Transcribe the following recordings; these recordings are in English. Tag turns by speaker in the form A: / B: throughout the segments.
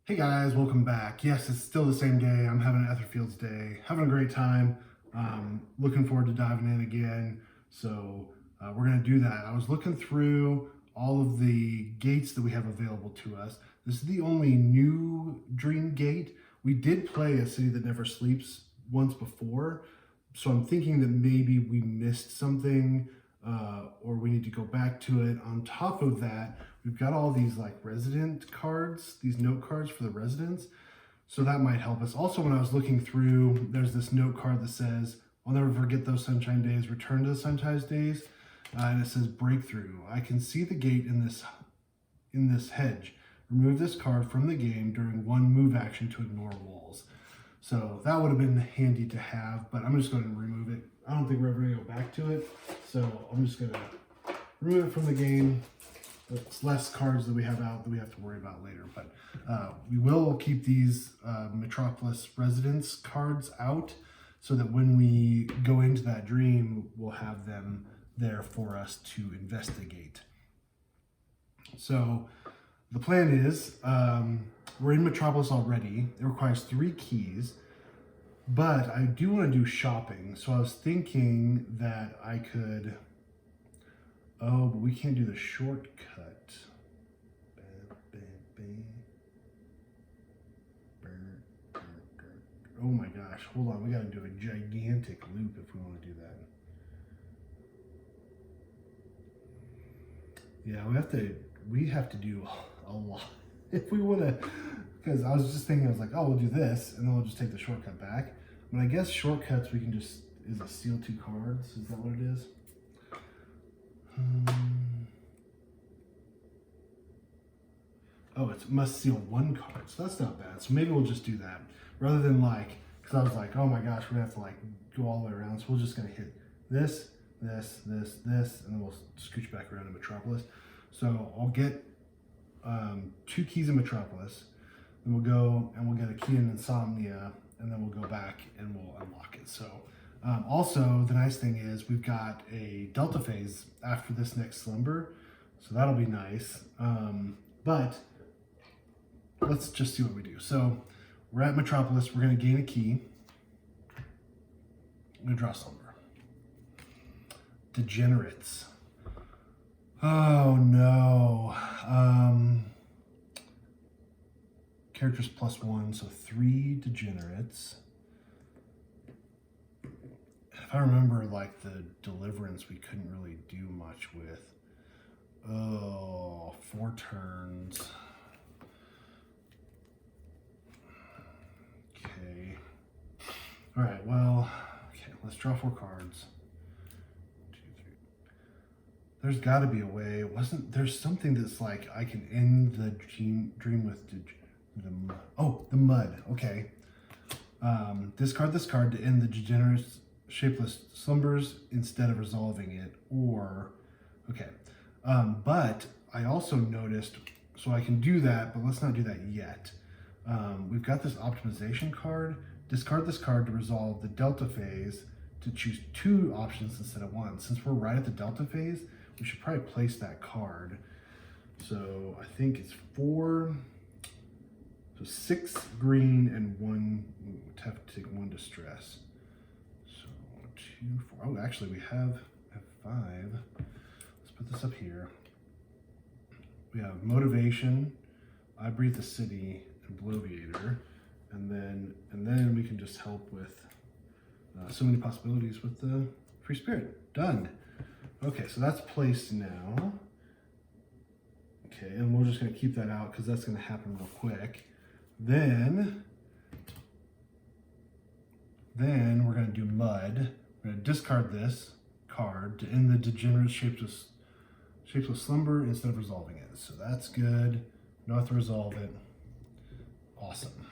A: Hey guys, welcome back. Yes, it's still the same day. I'm having an Etherfields day, having a great time. Looking forward to diving in again. So we're gonna do that. I was looking through all of the gates that we have available to us. This is the only new dream gate. We did play A City That Never Sleeps once before, so I'm thinking that maybe we missed something or we need to go back to it. On top of that, we've got all these like resident cards, these note cards for the residents. So that might help us. Also, when I was looking through, there's this note card that says, I'll never forget those sunshine days, return to the sunshine days. And it says breakthrough. I can see the gate in this hedge. Remove this card from the game during one move action to ignore walls. So that would have been handy to have, but I'm just going to remove it. I don't think we're ever going to go back to it. So I'm just going to remove it from the game. It's less cards that we have out that we have to worry about later. But we will keep these Metropolis Residence cards out so that when we go into that dream, we'll have them there for us to investigate. So the plan is, we're in Metropolis already. It requires 3 keys, but I do want to do shopping. So I was thinking that I could, oh, but we can't do the shortcut. Oh my gosh, hold on. We got to do a gigantic loop if we want to do that. Yeah, we have to do a lot if we want to, because I was just thinking, I was like, oh, we'll do this and then we'll just take the shortcut back. But I guess shortcuts we can just, is a steal 2 cards. Is that what it is? Oh, it must steal 1 card, so that's not bad. So maybe we'll just do that rather than like, because I was like, oh my gosh, we're gonna have to like go all the way around. So we're just gonna hit this, this, this, this, and then we'll scooch back around to Metropolis. So I'll get 2 keys in Metropolis, then we'll go and we'll get a key in Insomnia, and then we'll go back and we'll unlock it. So also the nice thing is we've got a Delta phase after this next slumber, so that'll be nice. But let's just see what we do. So we're at Metropolis. We're going to gain a key. I'm going to draw slumber. Degenerates. Oh no. Characters +1, so 3 degenerates. If I remember, like the Deliverance, we couldn't really do much with. Oh, 4 turns. Okay. All right, well, okay, let's draw 4 cards. 2, 3. There's got to be a way. There's something that's like I can end the dream with the mud. Okay. Discard this card to end the degenerate shapeless slumbers instead of resolving it. Or, okay. But I also noticed, so I can do that, but let's not do that yet. We've got this optimization card. Discard this card to resolve the Delta phase to choose 2 options instead of 1. Since we're right at the Delta phase, we should probably place that card. So I think it's 4, so 6 green and 1, we'd have to take 1 distress. So 2, 4, oh, actually we have 5. Let's put this up here. We have Motivation, I Breathe the City, and Bloviator, and then we can just help with so many possibilities with the Free Spirit. Done. Okay, so that's placed now. Okay, and we're just going to keep that out because that's going to happen real quick. Then we're going to do Mud. We're going to discard this card to end the degenerate shapeless slumber instead of resolving it. So that's good. Don't have to resolve it. Awesome.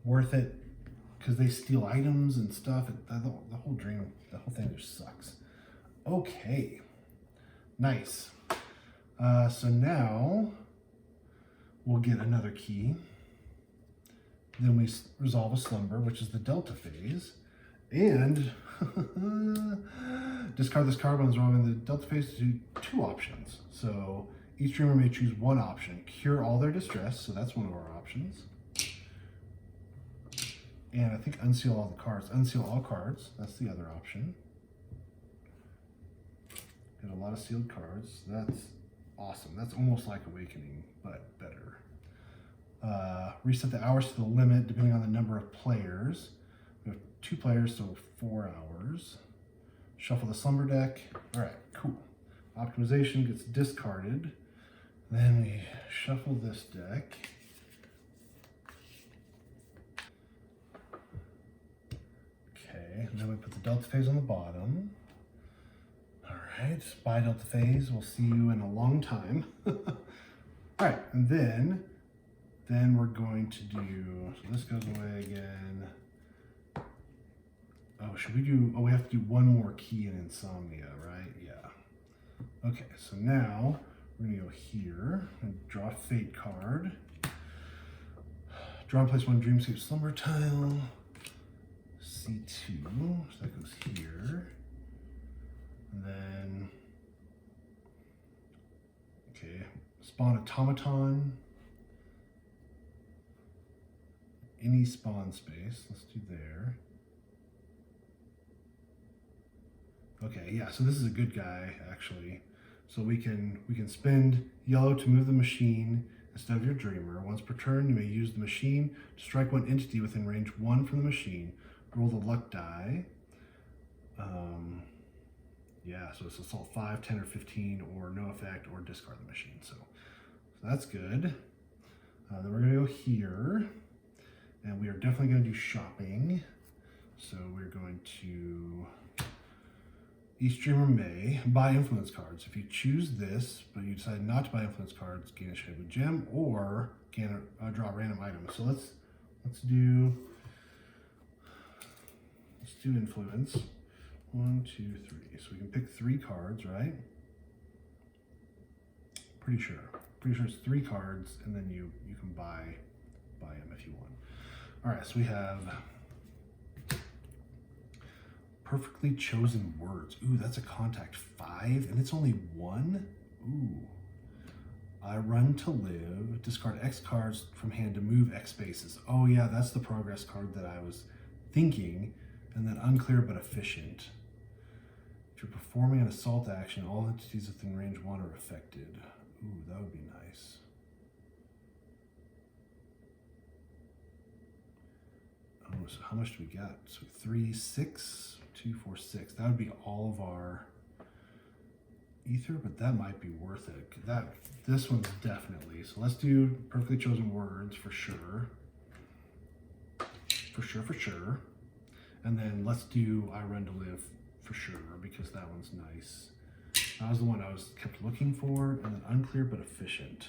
A: Worth it because they steal items and stuff. The whole dream, the whole thing just sucks. Okay. Nice. So now we'll get another key. Then we resolve a slumber, which is the Delta phase. And discard this card when resolving the Delta phase to do 2 options. So Each dreamer may choose one option. Cure all their distress, so that's one of our options. And I think unseal all the cards. Unseal all cards, that's the other option. Got a lot of sealed cards. That's awesome. That's almost like Awakening, but better. Reset the hours to the limit depending on the number of players. We have 2 players, so 4 hours. Shuffle the slumber deck. All right, cool. Optimization gets discarded. Then we shuffle this deck. Okay, and then we put the Delta Phase on the bottom. All right, bye Delta Phase. We'll see you in a long time. All right, and then we're going to do, so this goes away again. Oh, should we do, oh, we have to do one more key in Insomnia, right? Yeah. Okay, so now we're gonna go here and draw a Fate card. Draw and place 1 Dreamscape Slumber tile. C2, so that goes here. And then, okay, spawn Automaton. Any spawn space, let's do there. Okay, yeah, so this is a good guy, actually. So we can spend yellow to move the machine instead of your dreamer. Once per turn, you may use the machine to strike 1 entity within range 1 from the machine. Roll the luck die. Yeah, so it's assault 5, 10, or 15, or no effect, or discard the machine. So that's good. Then we're gonna go here, and we are definitely gonna do shopping. So we're going to, each dreamer may buy influence cards. If you choose this, but you decide not to buy influence cards, gain a shiny blue gem, or gain draw a random item. So let's do influence. 1, 2, 3. So we can pick 3 cards, right? Pretty sure it's 3 cards, and then you can buy them if you want. All right, so we have Perfectly Chosen Words. Ooh, that's a contact 5, and it's only 1. Ooh. I run to live. Discard X cards from hand to move X spaces. Oh yeah, that's the progress card that I was thinking. And then unclear but efficient. If you're performing an assault action, all entities within range 1 are affected. Ooh, that would be nice. Oh, so how much do we got? So 3, 6, 2, 4, 6. That would be all of our ether, but that might be worth it. This one's definitely. So let's do Perfectly Chosen Words for sure. For sure. And then let's do I Run to Live for sure, because that one's nice. That was the one I kept looking for. And then unclear but efficient.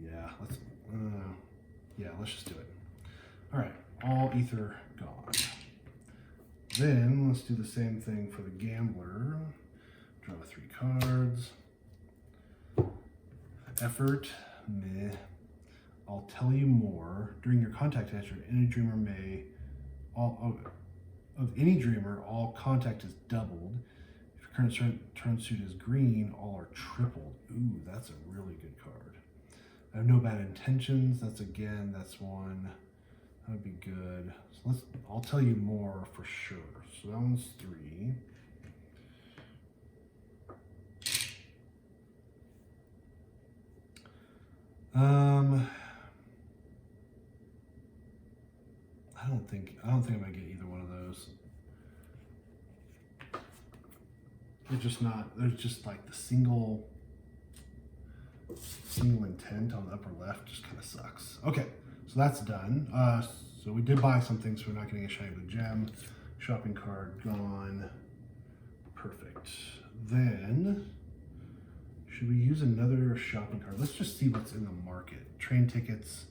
A: Yeah, let's just do it. All right, all ether gone. Then let's do the same thing for the Gambler. Draw 3 cards. Effort, meh. I'll tell you more. During your contact action, any dreamer may, of any dreamer, all contact is doubled. If your current turn suit is green, all are tripled. Ooh, that's a really good card. I have no bad intentions. That's one. That would be good. So I'll tell you more for sure. So that one's 3. I don't think I might get either one of those. They're just not, there's just like the single intent on the upper left just kind of sucks. Okay, so that's done. So we did buy something, so we're not getting a shiny blue gem. Shopping card gone. Perfect. Then, should we use another shopping card? Let's just see what's in the market. Train tickets,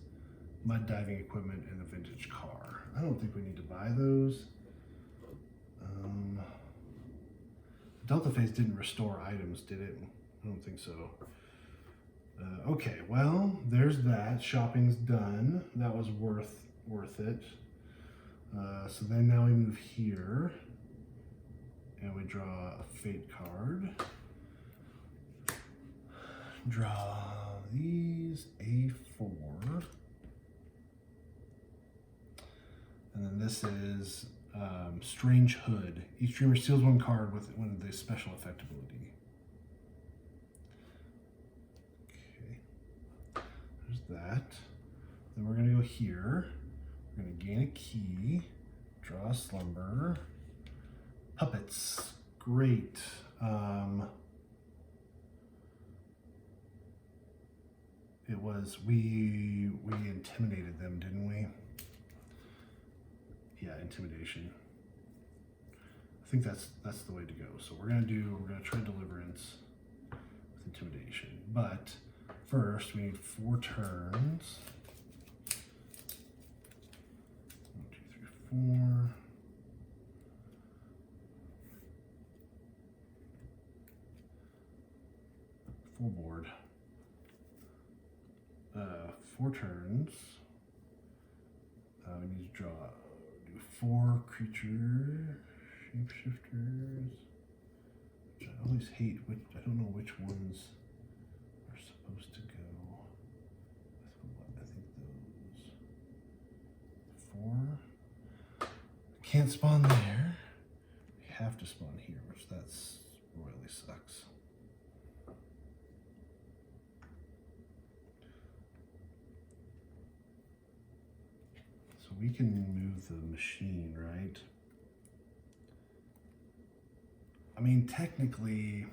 A: mud diving equipment, and a vintage car. I don't think we need to buy those. Delta Phase didn't restore items, did it? I don't think so. Okay, well, there's that. Shopping's done. That was worth it. So then now we move here. and we draw a fate card. Draw these A4. And then this is Strange Hood. Each dreamer steals one card with the special effect ability. Okay, there's that. Then we're gonna go here. We're gonna gain a key, draw a slumber. Puppets, great. It was, we intimidated them, didn't we? Yeah, intimidation. I think that's the way to go. So we're gonna try deliverance with intimidation. But first we need 4 turns. 1, 2, 3, 4. Full board. 4 turns. We need to do 4 creature shapeshifters. Which I always hate. I don't know which ones are supposed to go with what. I think those 4. Can't spawn there. We have to spawn here, which that's royally sucks. We can move the machine, right? I mean, technically,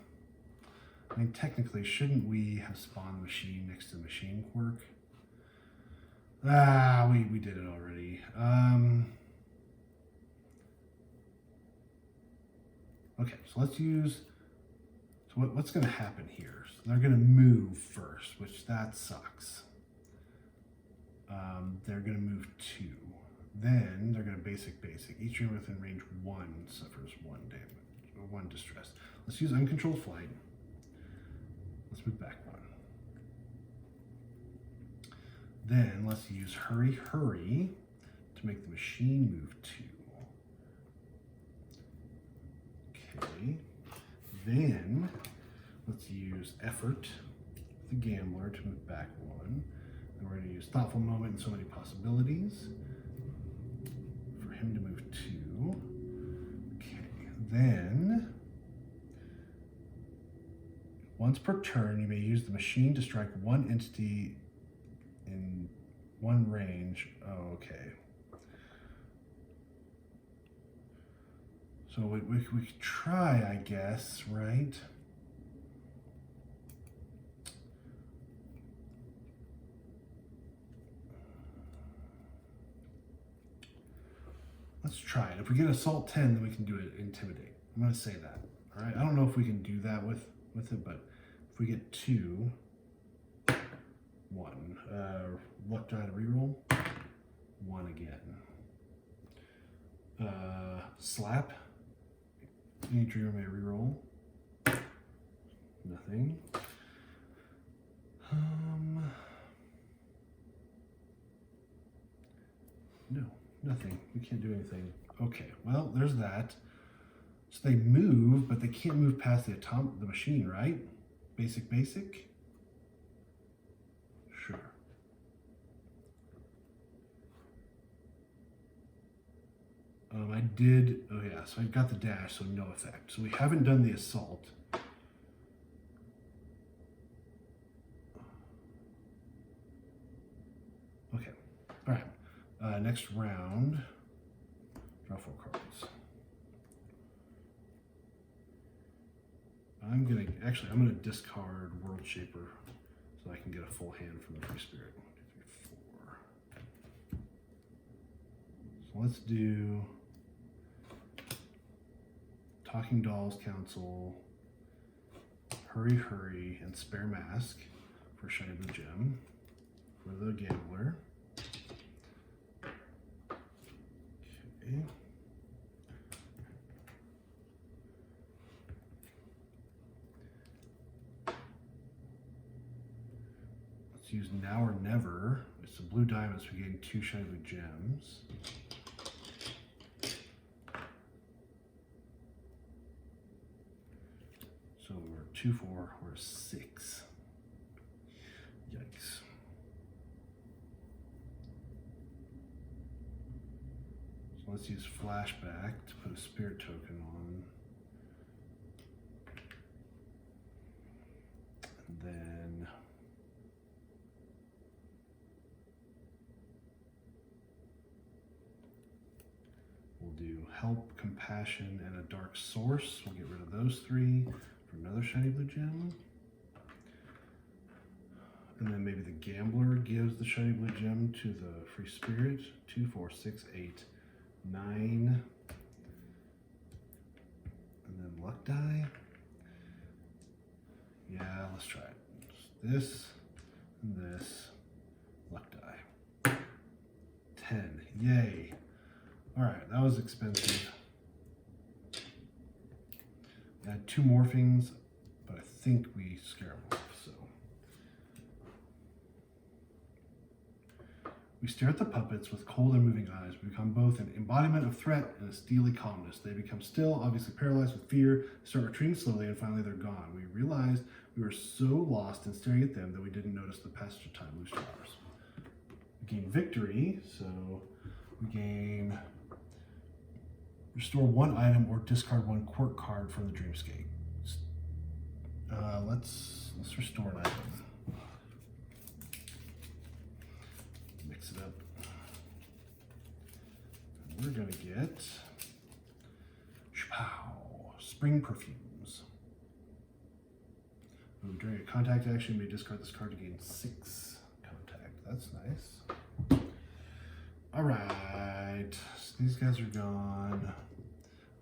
A: shouldn't we have spawned the machine next to the machine quirk? We did it already. Okay, so let's use, so what's gonna happen here? So they're gonna move first, which that sucks. They're gonna move 2. Then they're gonna basic. Each dreamer within range 1 suffers 1 damage or 1 distress. Let's use uncontrolled flight. Let's move back 1. Then let's use hurry to make the machine move 2. Okay. Then let's use effort, the gambler, to move back 1. And we're going to use thoughtful moment and so many possibilities for him to move 2. Okay, then once per turn, you may use the machine to strike 1 entity in 1 range. Oh, okay. So we could try, I guess, right? Let's try it. If we get assault 10, then we can do it intimidate. I'm gonna say that. All right. I don't know if we can do that with it, but if we get 2, 1. Luck die to reroll. 1 again. Slap. Any dreamer may reroll. Nothing. No, nothing. We can't do anything. Okay, well, there's that. So they move, but they can't move past the machine, right? Basic. Sure. I did, oh yeah, so I got the dash, so no effect. So we haven't done the assault. Okay, all right. Next round, draw 4 cards. I'm gonna discard World Shaper so I can get a full hand from the Free Spirit. 1, 2, 3, 4. So let's do Talking Dolls Council, Hurry, and Spare Mask for Shiny Blue Gem for the Gambler. Okay. Let's use Now or Never. It's the blue diamonds, we gain 2 Shiny Blue Gems. 2, 4, we're a 6. Yikes. So let's use flashback to put a spirit token on. And then we'll do help, compassion, and a dark source. We'll get rid of those 3 for another shiny blue gem. And then maybe the gambler gives the shiny blue gem to the free spirit. 2, 4, 6, 8, 9. And then luck die. Yeah, let's try it. This and this. Luck die. 10. Yay. Alright, that was expensive. I had 2 morphings, but I think we scare them off, so. We stare at the puppets with cold and moving eyes. We become both an embodiment of threat and a steely calmness. They become still, obviously paralyzed with fear, start retreating slowly, and finally they're gone. We realized we were so lost in staring at them that we didn't notice the passage of time. Lose 2 hours. We gain victory, so we gain restore 1 item or discard 1 quirk card from the dreamscape. Let's restore an item. Mix it up. And we're gonna get spring perfumes. Ooh, during a contact action, you may discard this card to gain 6 contact. That's nice. All right, so these guys are gone.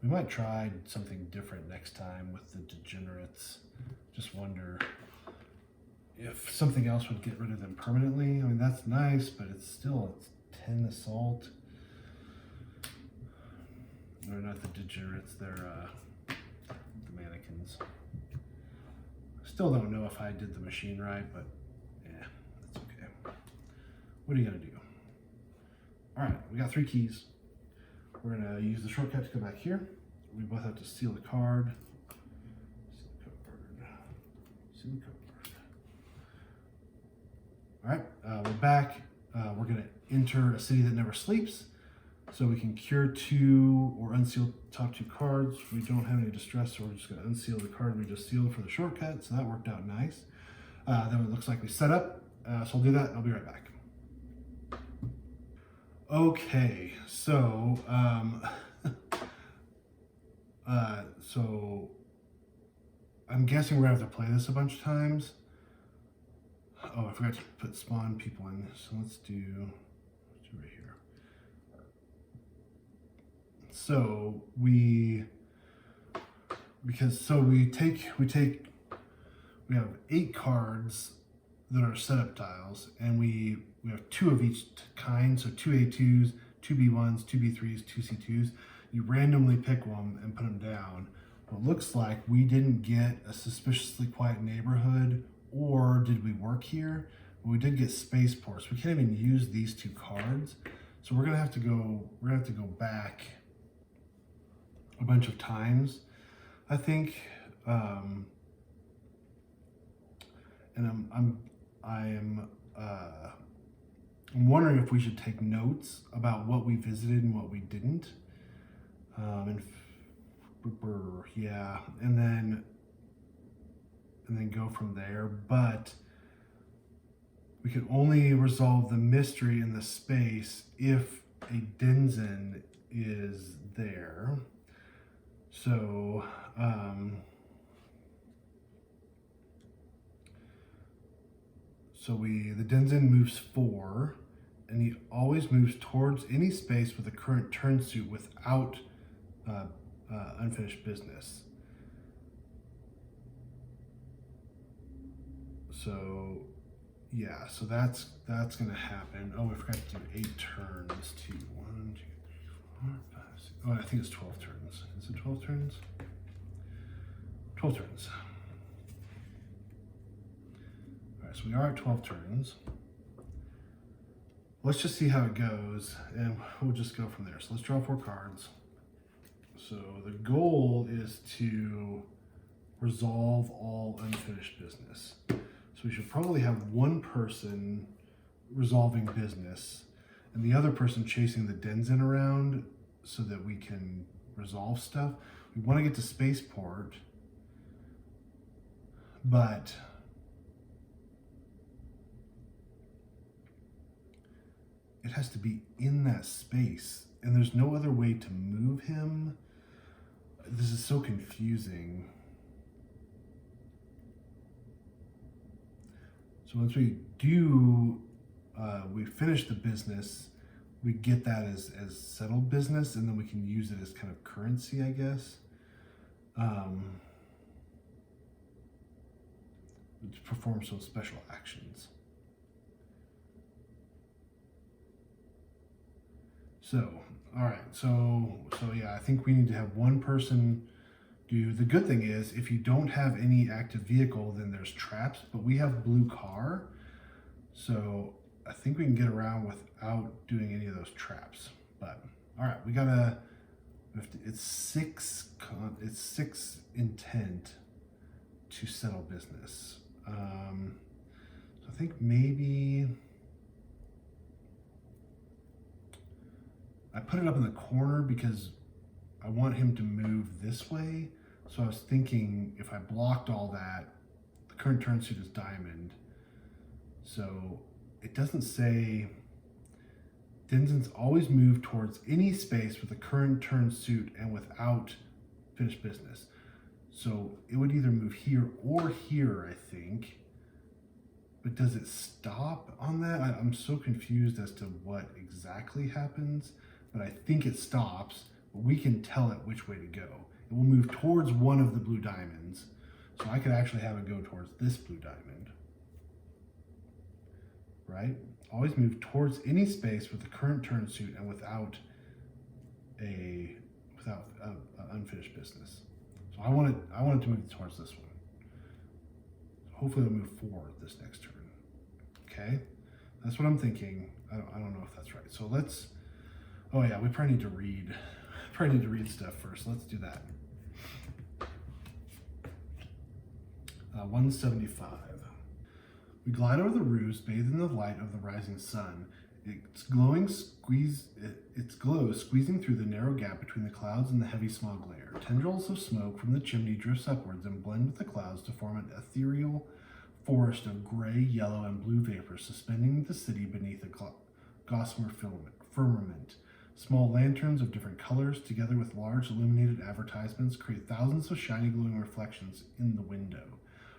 A: We might try something different next time with the degenerates. Just wonder if something else would get rid of them permanently. I mean, that's nice, but it's 10 assault. They're not the degenerates, they're the mannequins. Still don't know if I did the machine right, but yeah, that's okay. What are you gonna do? All right, we got 3 keys. We're gonna use the shortcut to come back here. We both have to seal the card. Seal the card. Seal the card. All right, we're back. We're gonna enter a city that never sleeps. So we can cure 2 or unseal top 2 cards. We don't have any distress, so we're just gonna unseal the card we just sealed for the shortcut. So that worked out nice. Then it looks like we set up. So I'll do that and I'll be right back. Okay, so so I'm guessing we're gonna have to play this a bunch of times. Oh, I forgot to put spawn people in. So let's do right here. So we have 8 cards that are setup tiles, and we have 2 of each kind, so 2 A2s, 2 B1s, 2 B3s, 2 C2s. You randomly pick one and put them down. Well, it looks like we didn't get a suspiciously quiet neighborhood, or did we work here? Well, we did get spaceports. We can't even use these 2 cards, so we're gonna have to go back a bunch of times, I think. And I'm wondering if we should take notes about what we visited and what we didn't. Yeah, and then go from there. But we can only resolve the mystery in the space if a Denizen is there. So the Denizen moves 4, and he always moves towards any space with a current turn suit without unfinished business. So yeah, so that's gonna happen. Oh, I forgot to do 8 turns too. 1, 2, 3, 4, 5, 6. Oh, I think it's 12 turns. Is it 12 turns? 12 turns. So we are at 12 turns. Let's just see how it goes, and we'll just go from there. So let's draw 4 cards. So the goal is to resolve all unfinished business. So we should probably have one person resolving business and the other person chasing the Denizen around so that we can resolve stuff. We want to get to spaceport, but it has to be in that space, and there's no other way to move him. This is so confusing. So once we do, we finish the business, we get that as settled business, and then we can use it as kind of currency, I guess. To perform some special actions. So, all right, so yeah, I think we need to have one person do. The good thing is, if you don't have any active vehicle, then there's traps, but we have blue car, so I think we can get around without doing any of those traps. But all right, it's six intent to settle business. So I think maybe I put it up in the corner because I want him to move this way. So I was thinking if I blocked all that, the current turn suit is diamond. So it doesn't say, Denizens always move towards any space with the current turn suit and without finished business. So it would either move here or here, I think. But does it stop on that? I'm so confused as to what exactly happens, but I think it stops, but we can tell it which way to go. It will move towards one of the blue diamonds. So I could actually have it go towards this blue diamond. Right? Always move towards any space with the current turn suit and without unfinished business. So I want it to move towards this one. Hopefully it'll move forward this next turn. Okay, that's what I'm thinking. I don't know if that's right. So let's. Oh yeah, we probably need to read. Probably need to read stuff first. Let's do that. 175. We glide over the roofs, bathed in the light of the rising sun. Its glow squeezing through the narrow gap between the clouds and the heavy smog layer. Tendrils of smoke from the chimney drifts upwards and blend with the clouds to form an ethereal forest of gray, yellow, and blue vapors suspending the city beneath a gossamer firmament. Small lanterns of different colors, together with large illuminated advertisements, create thousands of shiny glowing reflections in the window.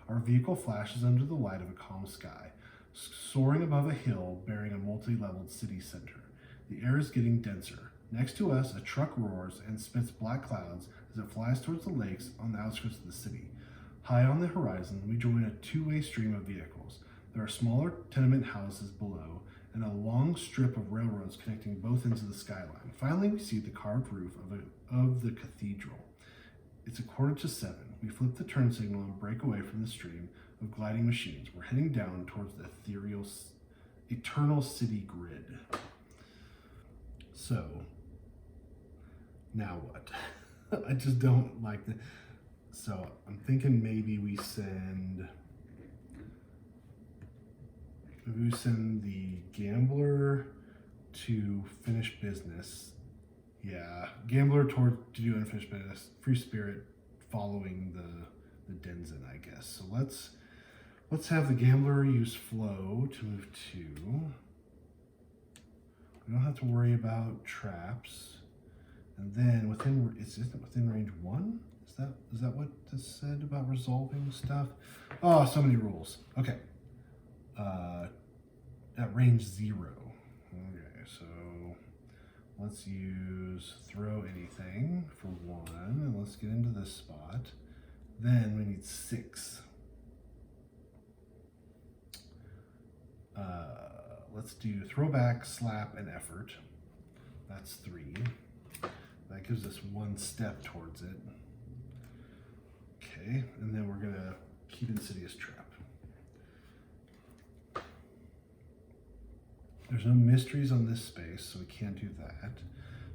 A: Our vehicle flashes under the light of a calm sky, soaring above a hill bearing a multi-leveled city center. The air is getting denser. Next to us, a truck roars and spits black clouds as it flies towards the lakes on the outskirts of the city. High on the horizon, we join a two-way stream of vehicles. There are smaller tenement houses below and a long strip of railroads connecting both ends of the skyline. Finally, we see the carved roof of the cathedral. It's 7:15. We flip the turn signal and break away from the stream of gliding machines. We're heading down towards the eternal city grid. So, now what? I just don't like the. So I'm thinking maybe we send the gambler to finish business. Yeah, gambler to do unfinished business. Free spirit following the Denizen, I guess. So let's have the gambler use flow to move 2. We don't have to worry about traps. And then within range 1? Is that what this said about resolving stuff? Oh, so many rules. Okay. At range 0. Okay, so let's use throw anything for 1, and let's get into this spot. Then we need 6. Let's do throwback, slap, and effort. That's 3. That gives us 1 step towards it. Okay, and then we're gonna keep Insidious Trap. There's no mysteries on this space, so we can't do that.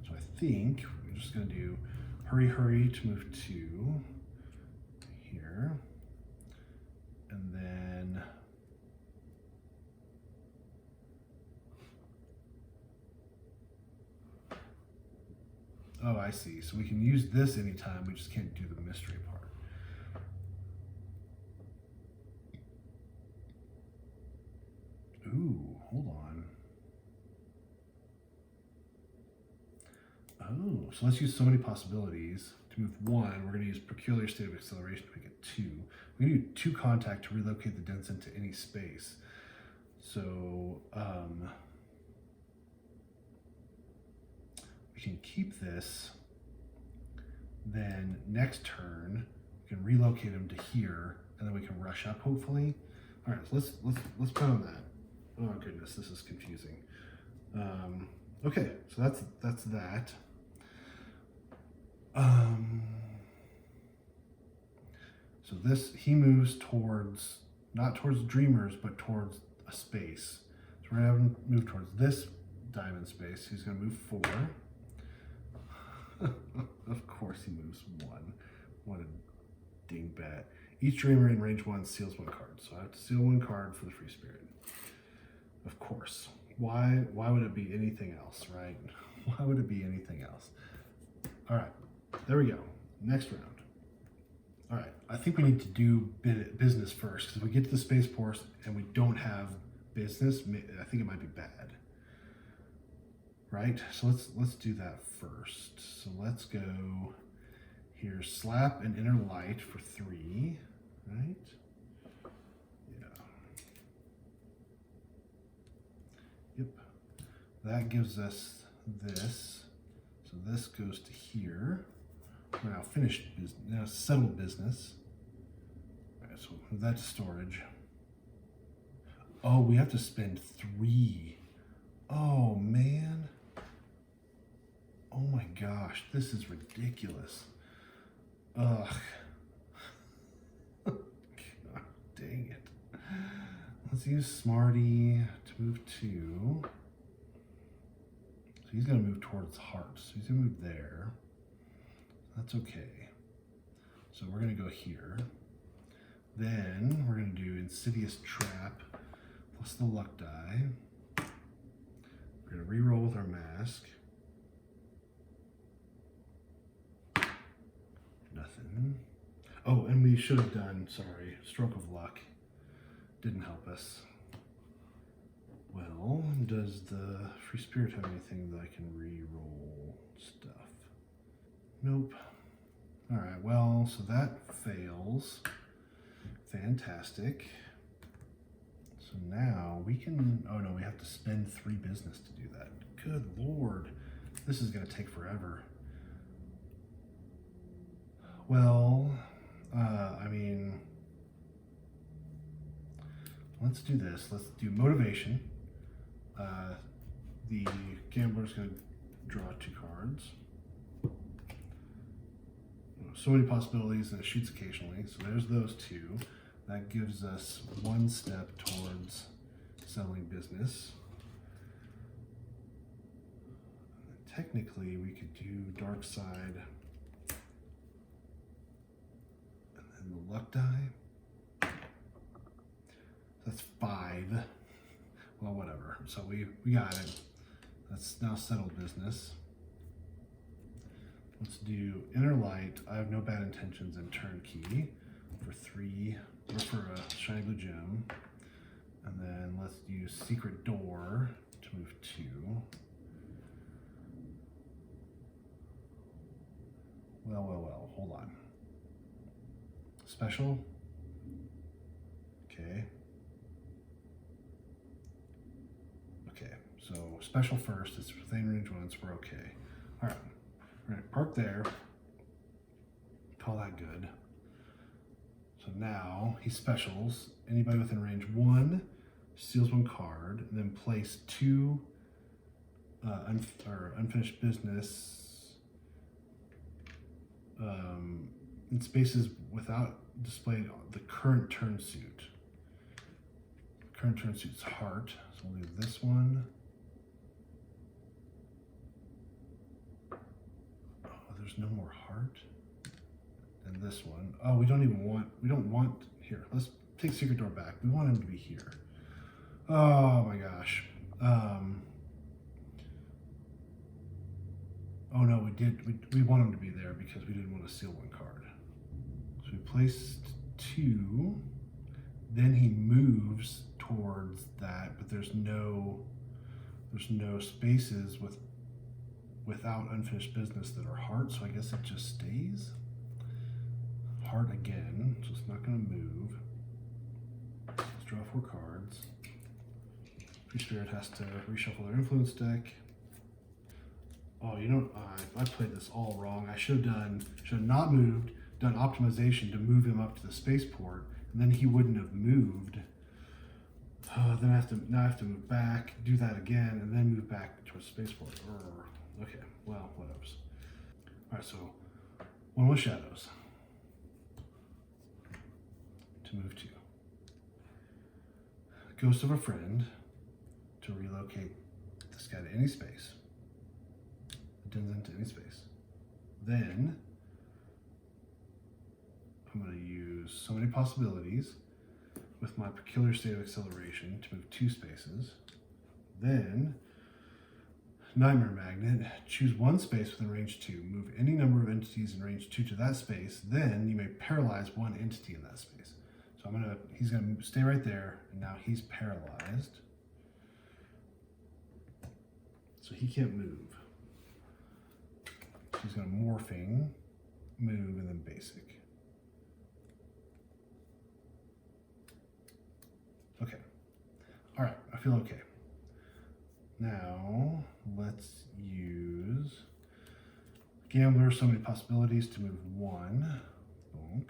A: So I think we're just gonna do hurry to move 2. here. And then oh, I see. So we can use this anytime, we just can't do the mystery part. Ooh, hold on. Oh, so let's use so many possibilities. To move one, we're going to use peculiar state of acceleration to make it two. We can do two contact to relocate the dents into any space. So we can keep this. Then next turn, we can relocate them to here, and then we can rush up hopefully. All right, so let's put on that. Oh goodness, this is confusing. Okay, so that's that. So this, he moves towards, not towards dreamers, but towards a space. So we're gonna have him move towards this diamond space. He's gonna move 4. Of course he moves 1. What a dingbat. Each dreamer in range 1 seals 1 card. So I have to seal 1 card for the free spirit. Of course. Why would it be anything else, right? Why would it be anything else? All right, there we go. Next round. All right, I think we need to do business first, because if we get to the spaceport and we don't have business, I think it might be bad. Right, so let's do that first. So let's go here, slap an inner light for 3, right? Yeah. Yep, that gives us this. So this goes to here. We're now finished business, now settled business. All right, so move that to storage. Oh, we have to spend 3. Oh man. Oh my gosh, this is ridiculous. Ugh. God dang it. Let's use Smarty to move 2. So he's gonna move towards hearts. So he's gonna move there. That's okay. So we're gonna go here. Then we're gonna do Insidious Trap plus the luck die. We're gonna re-roll with our mask. Nothing. Oh, and we should have done, sorry, Stroke of Luck. Didn't help us. Well, does the Free Spirit have anything that I can re-roll stuff? Nope. All right, well, so that fails. Fantastic. So now we can, oh no, we have to spend 3 business to do that. Good Lord, this is gonna take forever. Well, I mean, let's do this. Let's do motivation. The gambler's gonna draw 2 cards. So many possibilities, and it shoots occasionally. So there's those 2. That gives us 1 step towards selling business. Technically, we could do Dark Side and then the luck die. That's 5. Well, whatever. So we got it. That's now settled business. Let's do Inner Light. I have no bad intentions and Turnkey for 3, or for a shiny blue gem. And then let's use Secret Door to move 2. Well, hold on. Special. Okay. Okay, so special first, it's within range 1, so we're okay. All right. We're gonna park there, call that good. So now he specials, anybody within range 1 steals 1 card, and then place 2 unfinished business in spaces without displaying the current turn suit. Current turn suit's heart, so we'll leave this one. There's no more heart. And then this one. Oh, we don't want, here, let's take secret door back. We want him to be here. Oh my gosh. Oh no, we want him to be there because we didn't want to seal one card. So we placed 2, then he moves towards that, but there's no spaces without unfinished business that are heart, so I guess it just stays. Heart again, so it's not gonna move. Let's draw 4 cards. Free Spirit has to reshuffle their influence deck. Oh, you know, I played this all wrong. I should have not moved, done optimization to move him up to the spaceport, and then he wouldn't have moved. Then now I have to move back, do that again, and then move back towards spaceport. Okay, well, whatever. All right, so 1 with shadows to move 2. Ghost of a friend to relocate this guy to any space. Into any space. Then I'm going to use so many possibilities with my peculiar state of acceleration to move 2 spaces. Then Nightmare Magnet, choose 1 space within range 2, move any number of entities in range 2 to that space, then you may paralyze 1 entity in that space. So he's gonna stay right there, and now he's paralyzed. So he can't move. He's going to morphing, move, and then basic. Okay. All right, I feel okay. Now, let's use Gambler, so many possibilities to move 1. Bonk.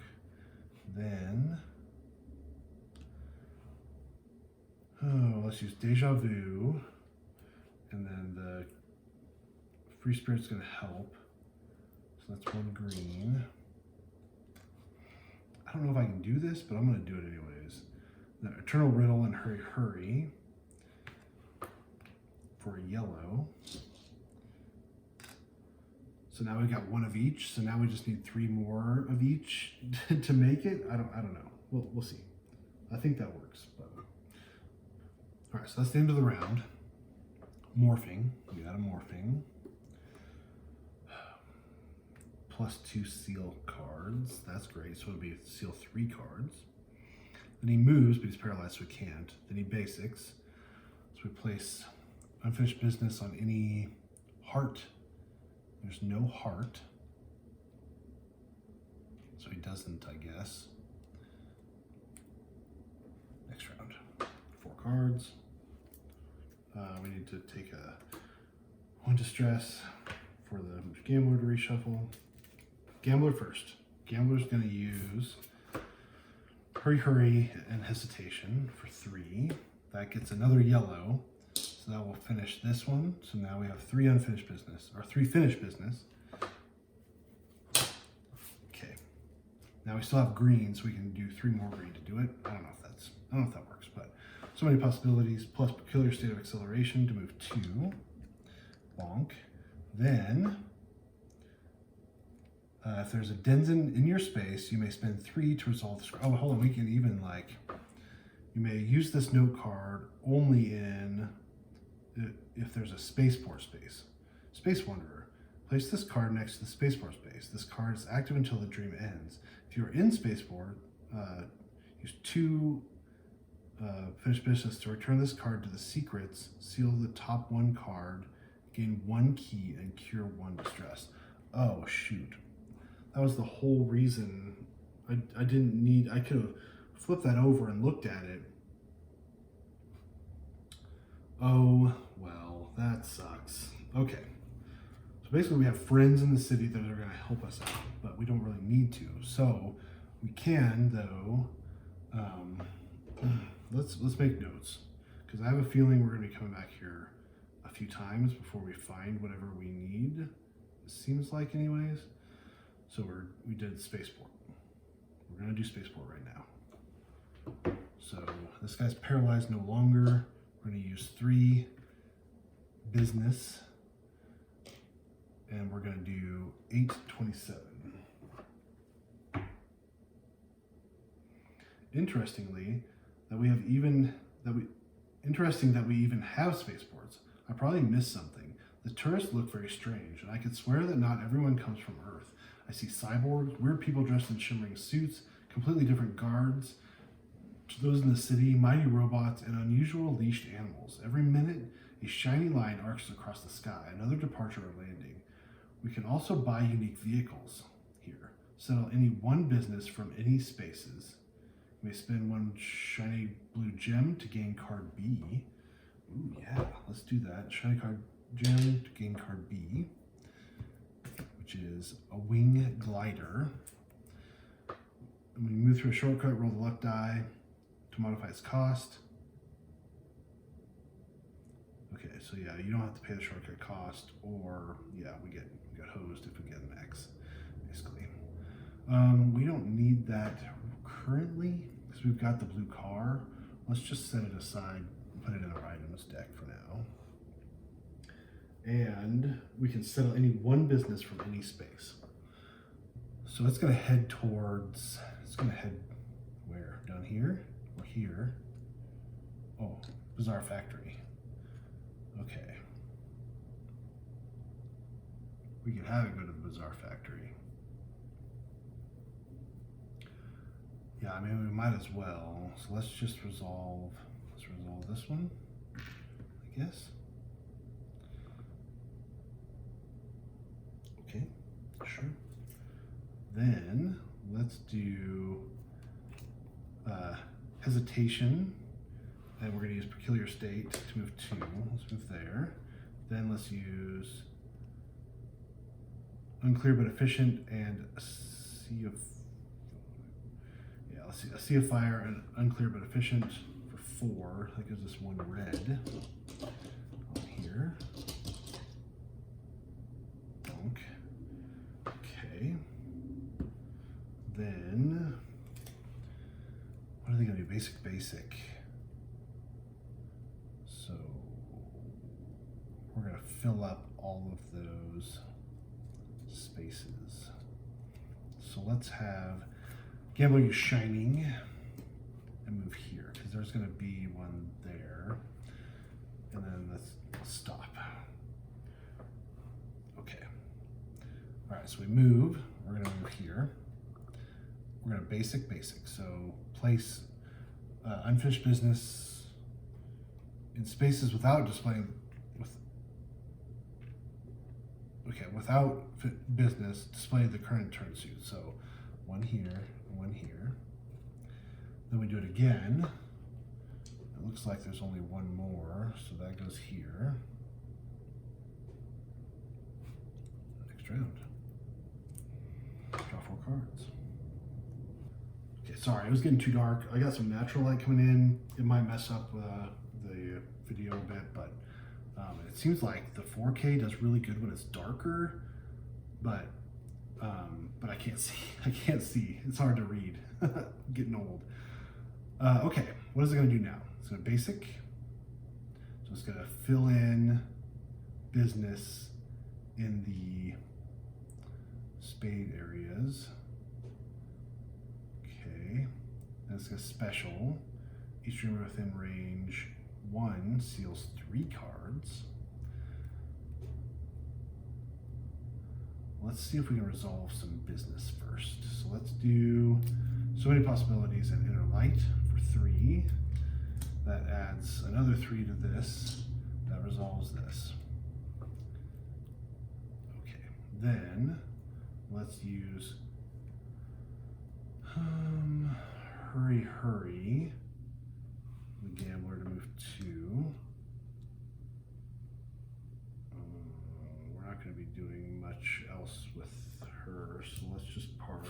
A: Then, let's use Deja Vu, and then the Free Spirit's going to help. So that's 1 green. I don't know if I can do this, but I'm going to do it anyways. The Eternal Riddle and Hurry Hurry for a yellow. So now we've got 1 of each. So now we just need 3 more of each to make it. I don't know. We'll see. I think that works. But all right, so that's the end of the round. Morphing. We got a morphing. +2 seal cards. That's great. So it'll be seal 3 cards. Then he moves, but he's paralyzed, so he can't. Then he basics. So we place unfinished business on any heart. There's no heart. So he doesn't, I guess. Next round. 4 cards. We need to take 1 distress for the Gambler to reshuffle. Gambler first. Gambler's going to use Hurry Hurry and Hesitation for 3. That gets another yellow. So that will finish this one. So now we have 3 unfinished business, or 3 finished business. Okay. Now we still have green, so we can do 3 more green to do it. I don't know if that works, but so many possibilities, plus peculiar state of acceleration to move 2. Bonk. Then if there's a Denizen in your space, you may spend 3 to resolve the scroll. Oh, hold on, we can even you may use this note card only if there's a spaceport space. Space Wanderer. Place this card next to the spaceport space. This card is active until the dream ends. If you're in spaceport, use 2 finished business to return this card to the secrets, seal the top 1 card, gain 1 key, and cure 1 distress. Oh, shoot. That was the whole reason I didn't need, I could have flipped that over and looked at it. Oh, well, that sucks. Okay. So basically we have friends in the city that are going to help us out, but we don't really need to. So we can, though, let's make notes, because I have a feeling we're going to be coming back here a few times before we find whatever we need. It seems like anyways. So we did spaceport. We're going to do spaceport right now. So this guy's paralyzed no longer. We're going to use 3 business, and we're going to do 827. interesting that we even have spaceports. I probably missed something. The tourists look very strange, and I could swear that not everyone comes from Earth. I see cyborgs, weird people dressed in shimmering suits, completely different guards to those in the city, mighty robots, and unusual leashed animals. Every minute, a shiny line arcs across the sky, another departure or landing. We can also buy unique vehicles here. Settle any one business from any spaces. You may spend one shiny blue gem to gain card B. Ooh, yeah, let's do that. Shiny card gem to gain card B, which is a wing glider. And when you move through a shortcut, roll the luck die to modify its cost. Okay, so yeah, you don't have to pay the shortcut cost, or yeah, we get hosed if we get an X, basically. We don't need that currently because we've got the blue car. Let's just set it aside and put it in our items deck for now. And we can settle any one business from any space. So it's gonna head towards, where? Down here or here? Oh, Bazaar Factory. Okay. We could have it go to the Bazaar Factory. Yeah, I mean, we might as well. So let's resolve this one, I guess. Okay, sure. Then let's do hesitation, and we're going to use peculiar state to move 2. Let's move there. Then let's use unclear but efficient and a sea of fire and unclear but efficient for 4. That gives us 1 red on here. Donk. Okay. Then what are they gonna do? Basic. So we're gonna fill up all of those spaces. So let's have Gamble use Shining and move here because there's gonna be one there. And then let's stop. Okay. All right, so we move. We're gonna move here. We're gonna basic. So place unfinished business in spaces without displaying without business, display the current turn suit. So 1 here, 1 here. Then we do it again. It looks like there's only 1 more, so that goes here. Next round. Draw 4 cards. Okay, sorry, it was getting too dark. I got some natural light coming in. It might mess up the video a bit, but it seems like the 4K does really good when it's darker, but I can't see. It's hard to read. I'm getting old. Okay, what is it gonna do now? It's gonna basic. So it's gonna fill in business in the spade areas. Okay, then it's gonna special. Each dreamer within range 1 seals 3 cards. Let's see if we can resolve some business first. So let's do so many possibilities in inner light for 3. That adds another 3 to this. That resolves this. Okay, then let's use hurry. The gambler to move 2. We're not going to be doing much else with her, so let's just park.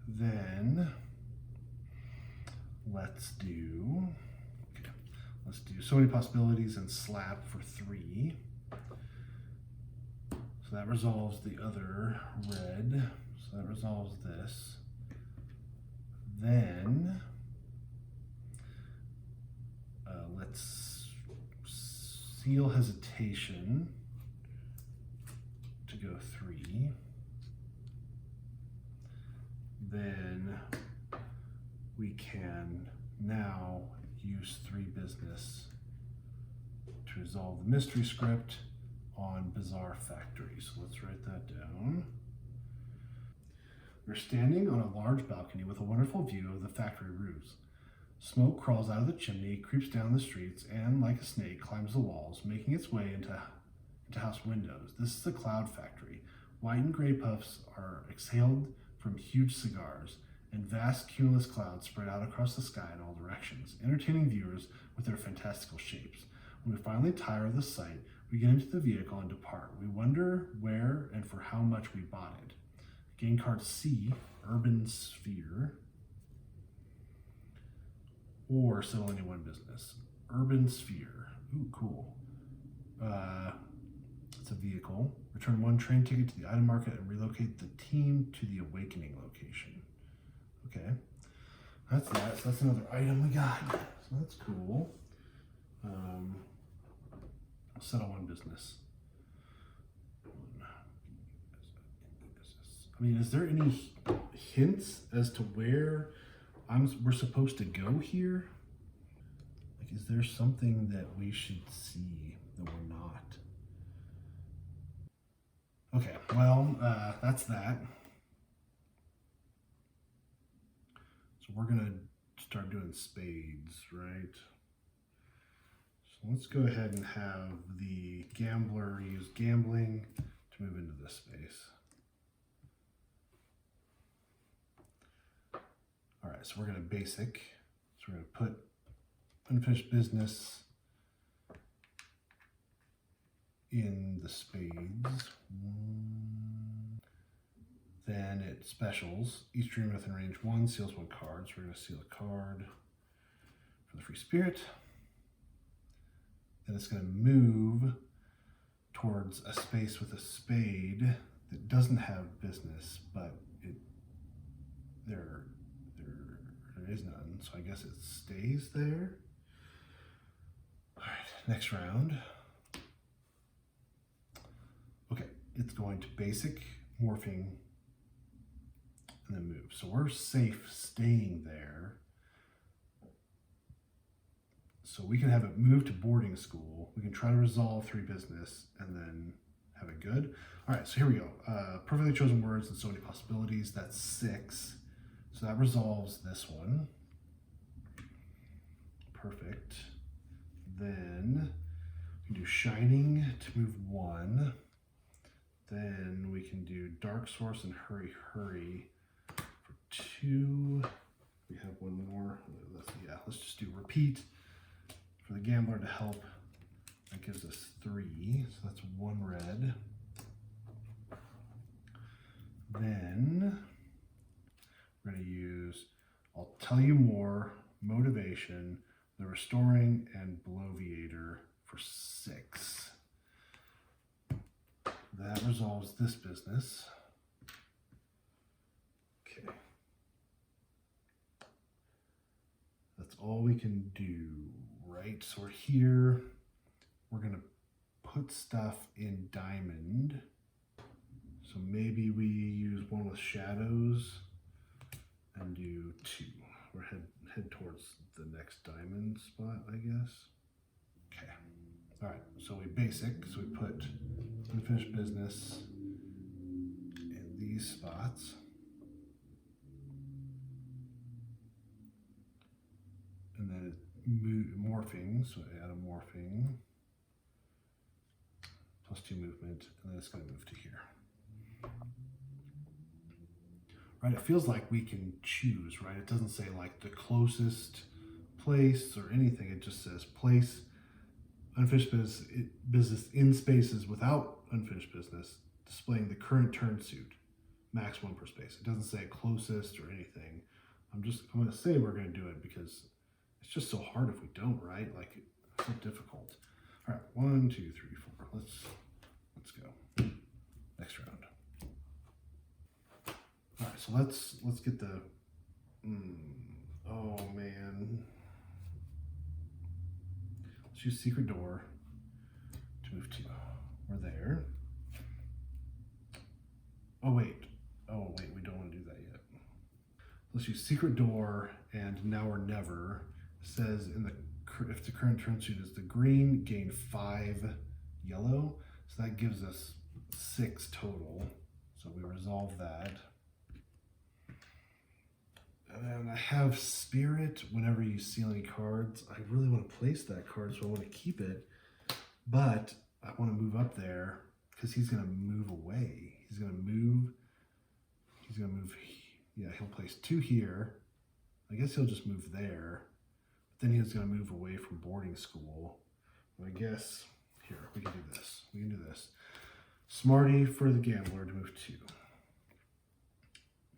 A: Then let's do so many possibilities and slap for 3. So that resolves the other red. So that resolves this. Then let's seal hesitation to go 3. Then we can now use 3 business to resolve the mystery script on Bizarre Factory. So let's write that down. We're standing on a large balcony with a wonderful view of the factory roofs. Smoke crawls out of the chimney, creeps down the streets, and like a snake climbs the walls, making its way into house windows. This is the Cloud Factory. White and gray puffs are exhaled from huge cigars, and vast cumulus clouds spread out across the sky in all directions, entertaining viewers with their fantastical shapes. When we finally tire of the sight, we get into the vehicle and depart. We wonder where and for how much we bought it. Game card C, Urban Sphere, or settle any one business. Urban Sphere. Ooh, cool. It's a vehicle. Return 1 train ticket to the item market and relocate the team to the Awakening location. Okay, that's that. So that's another item we got. So that's cool. Settle one business. I mean, is there any hints as to where we're supposed to go here? Like, is there something that we should see that we're not? Okay, well, that's that. So we're gonna start doing spades, right? So let's go ahead and have the gambler use gambling to move into this space. All right, so we're gonna basic. So we're gonna put unfinished business in the spades. Then it specials. Each dream within range 1 seals 1 card. So we're gonna seal a card for the free spirit. Then it's gonna move towards a space with a spade that doesn't have business, but there is none, so I guess it stays there. All right, next round. Okay, it's going to basic, morphing, and then move. So we're safe staying there. So we can have it move to boarding school. We can try to resolve 3 business and then have it good. All right, so here we go. Perfectly chosen words and so many possibilities. That's 6. So that resolves this one. Perfect. Then we can do shining to move 1. Then we can do dark source and hurry for 2. We have one more. Let's just do repeat for the gambler to help. That gives us 3. So that's 1 red. Then we're going to use I'll tell you more, motivation, the restoring, and bloviator for 6. That resolves this business. Okay. That's all we can do, right? So we're here. We're going to put stuff in diamond. So maybe we use one with shadows and do 2. We're head towards the next diamond spot, I guess. Okay. All right, so we basic, so we put unfinished business in these spots. And then morphing, so I add a morphing, plus 2 movement, and then it's going to move to here. Right, it feels like we can choose, right? It doesn't say like the closest place or anything. It just says place unfinished business in spaces without unfinished business, displaying the current turn suit, max 1 per space. It doesn't say closest or anything. I'm going to say we're going to do it because it's just so hard if we don't, right? Like, it's so difficult. All right, 1, 2, 3, 4. Let's go. Next round. All right, so let's get the. Oh man. Let's use secret door to move to. We're there. Oh wait, we don't want to do that yet. let's use secret door and now or never. It says if the current turn suit is the green, gain 5 yellow. So that gives us 6 total. So we resolve that. And I have spirit whenever you seal any cards. I really want to place that card, so I want to keep it. But I want to move up there because he's going to move away. He's going to move. Yeah, he'll place 2 here. I guess he'll just move there. But then he's going to move away from boarding school. I guess, here, we can do this. We can do this. Smarty for the gambler to move 2.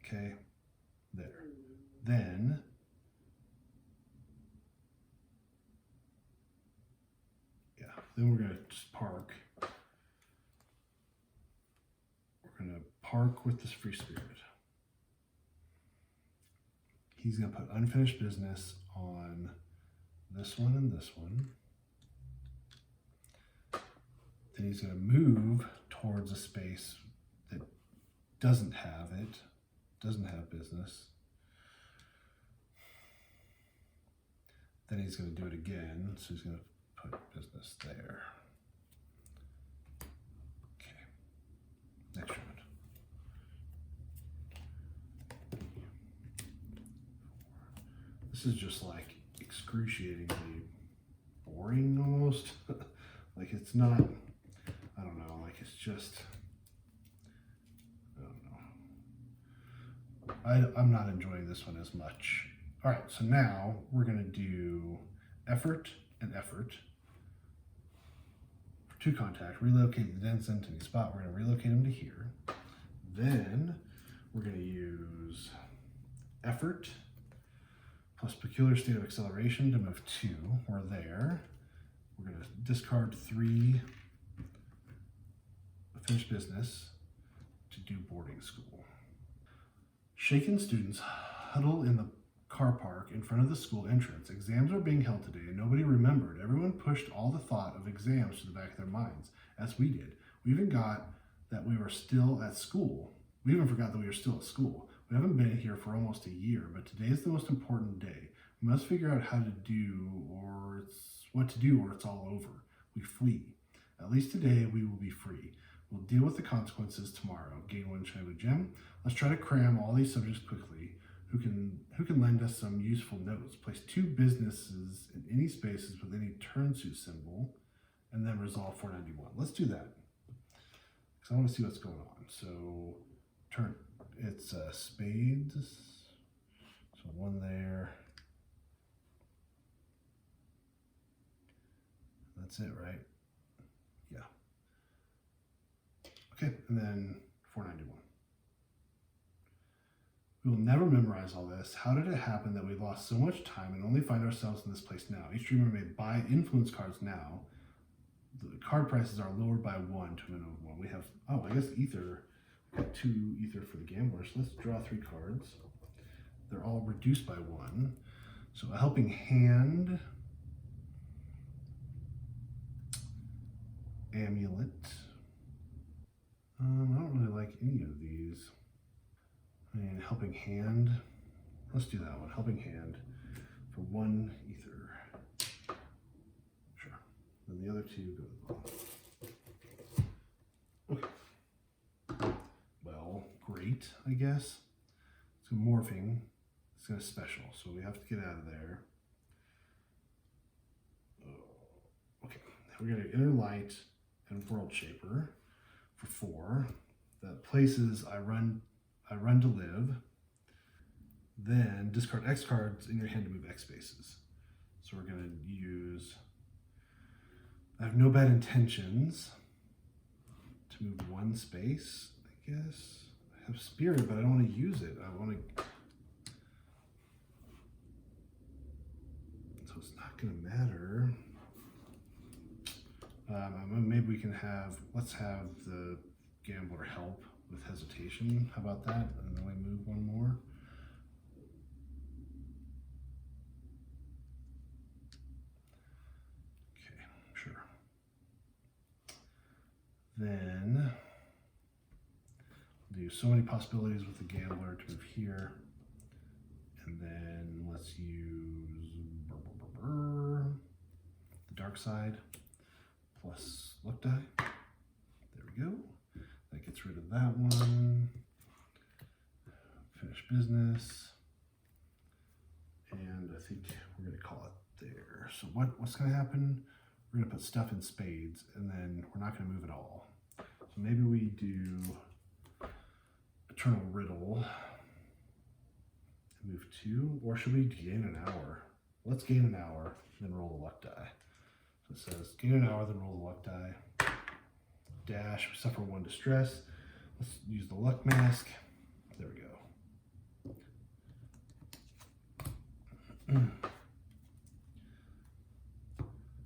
A: Okay, there. Then, then we're going to just park. We're going to park with this free spirit. He's going to put unfinished business on this one and this one. Then he's going to move towards a space that doesn't have business. Then he's going to do it again, so he's going to put business there. Okay, next round. This is just like excruciatingly boring almost. Like it's not, I don't know, like it's just, I don't know. I'm not enjoying this one as much. All right, so now we're gonna do effort and effort. For 2 contact, relocate the dense into any spot. We're gonna relocate him to here. Then we're gonna use effort plus peculiar state of acceleration to move 2. We're there. We're gonna discard 3 finished business to do boarding school. Shaken students huddle in the car park in front of the school entrance. Exams are being held today and nobody remembered. Everyone pushed all the thought of exams to the back of their minds, as we did. We even got that we were still at school. We even forgot that we were still at school. We haven't been here for almost a year, but today is the most important day. We must figure out how to do what to do or it's all over. We flee. At least today we will be free. We'll deal with the consequences tomorrow. Gain 1 shiny gem. Let's try to cram all these subjects quickly. Who can lend us some useful notes? Place 2 businesses in any spaces with any turn suit symbol, and then resolve 491. Let's do that because I want to see what's going on. So it's spades. So 1 there. That's it, right? Yeah. Okay, and then 491. We will never memorize all this. How did it happen that we lost so much time and only find ourselves in this place now? Each dreamer may buy influence cards now. The card prices are lowered by 1 to a minimum of 1. We have, I guess ether. We've got 2 ether for the gamblers. Let's draw 3 cards. They're all reduced by 1. So a helping hand. Amulet. I don't really like any of these. And helping hand. Let's do that one. Helping hand for 1 ether. Sure. Then the other 2 go to the bottom. Okay. Well, great, I guess. So morphing. It's going to special, so we have to get out of there. Okay. We're going to inner light and world shaper for 4. That places I run to live. Then discard X cards in your hand to move X spaces. So we're going to use, I have no bad intentions to move 1 space, I guess. I have spirit, but I don't want to use it. I want to, so it's not going to matter. Maybe we can let's have the gambler help with hesitation. How about that? And then we move 1 more. Okay, sure. Then do so many possibilities with the gambler to move here. And then let's use the dark side plus luck die. There we go. That gets rid of that one. Finish business. And I think we're going to call it there. So what's going to happen? We're going to put stuff in spades, and then we're not going to move at all. So maybe we do Eternal Riddle. Move 2, or should we gain an hour? Let's gain an hour, then roll the luck die. So it says gain an hour, then roll the luck die. Dash, we suffer 1 distress. Let's use the luck mask. There we go.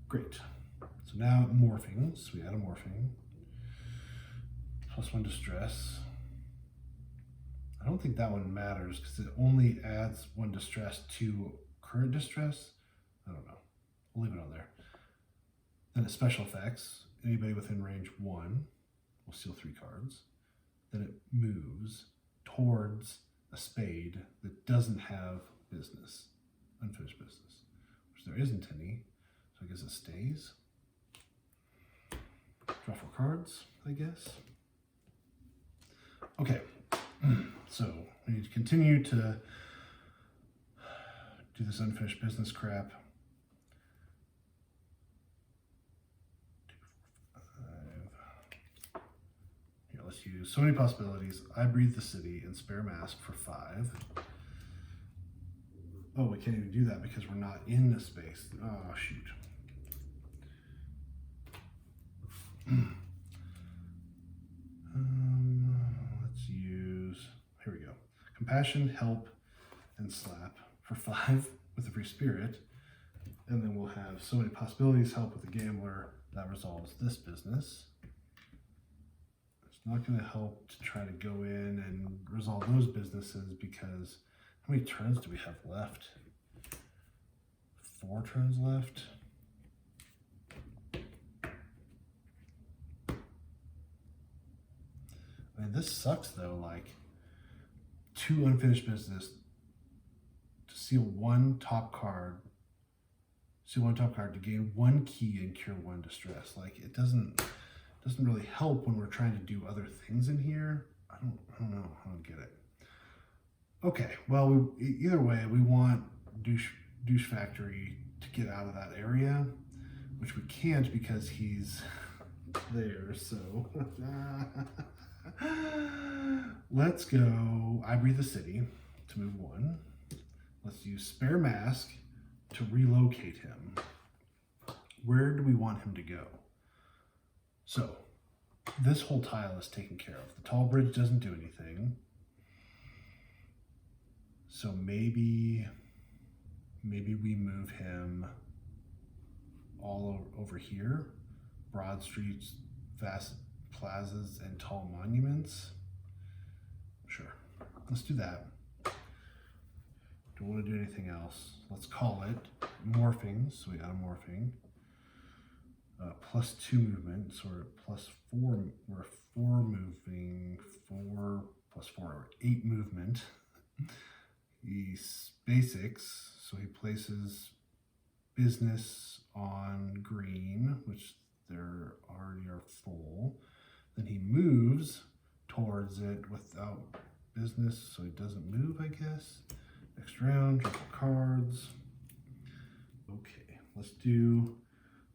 A: Great. So now morphing. So we add a morphing. Plus 1 distress. I don't think that one matters because it only adds 1 distress to current distress. I don't know. We'll leave it on there. Then it's special effects. Anybody within range 1 will steal 3 cards. Then it moves towards a spade that doesn't have business, unfinished business, which there isn't any. So I guess it stays. Draw 4 cards, I guess. Okay. So we need to continue to do this unfinished business crap. 2, 4, 5. Here, let's use so many possibilities. I breathe the city and spare mask for 5. Oh, we can't even do that because we're not in the space. Oh, shoot. Let's use, here we go. Compassion, help, and slap for 5 with a free spirit. And then we'll have so many possibilities, help with the gambler. That resolves this business. It's not going to help to try to go in and resolve those businesses because how many turns do we have left? 4 turns left. I mean, this sucks though, like 2 unfinished business to seal 1 top card, to gain 1 key and cure 1 distress. Like it doesn't really help when we're trying to do other things in here. I don't know. I don't get it. Okay, well, either way, we want douche factory to get out of that area, which we can't because he's there. So let's go. I breathe the city to move 1. Let's use spare mask to relocate him. Where do we want him to go? So this whole tile is taken care of. The tall bridge doesn't do anything. So maybe we move him all over here. Broad streets, vast plazas, and tall monuments. Sure, let's do that. Don't want to do anything else. Let's call it morphing. So we got a morphing. Plus 2 movement, so we're plus 4. We're 4 moving. 4 plus 4, or 8 movement. He's basics, so he places business on green, which there already are full. Then he moves towards it without business, so he doesn't move, I guess. Next round, draw 4 cards. Okay, let's do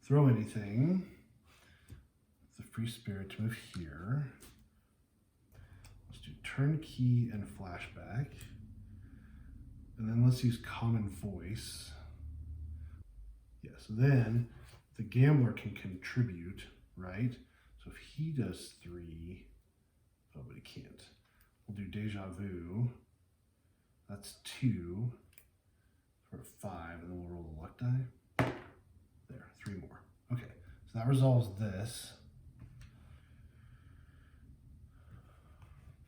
A: throw anything. The free spirit to move here. Let's do turnkey and flashback. And then let's use common voice. Yeah, so then the gambler can contribute, right? So if he does 3, oh, but he can't. We'll do deja vu. That's 2 for 5, and then we'll roll the luck die. There, 3 more. Okay, so that resolves this.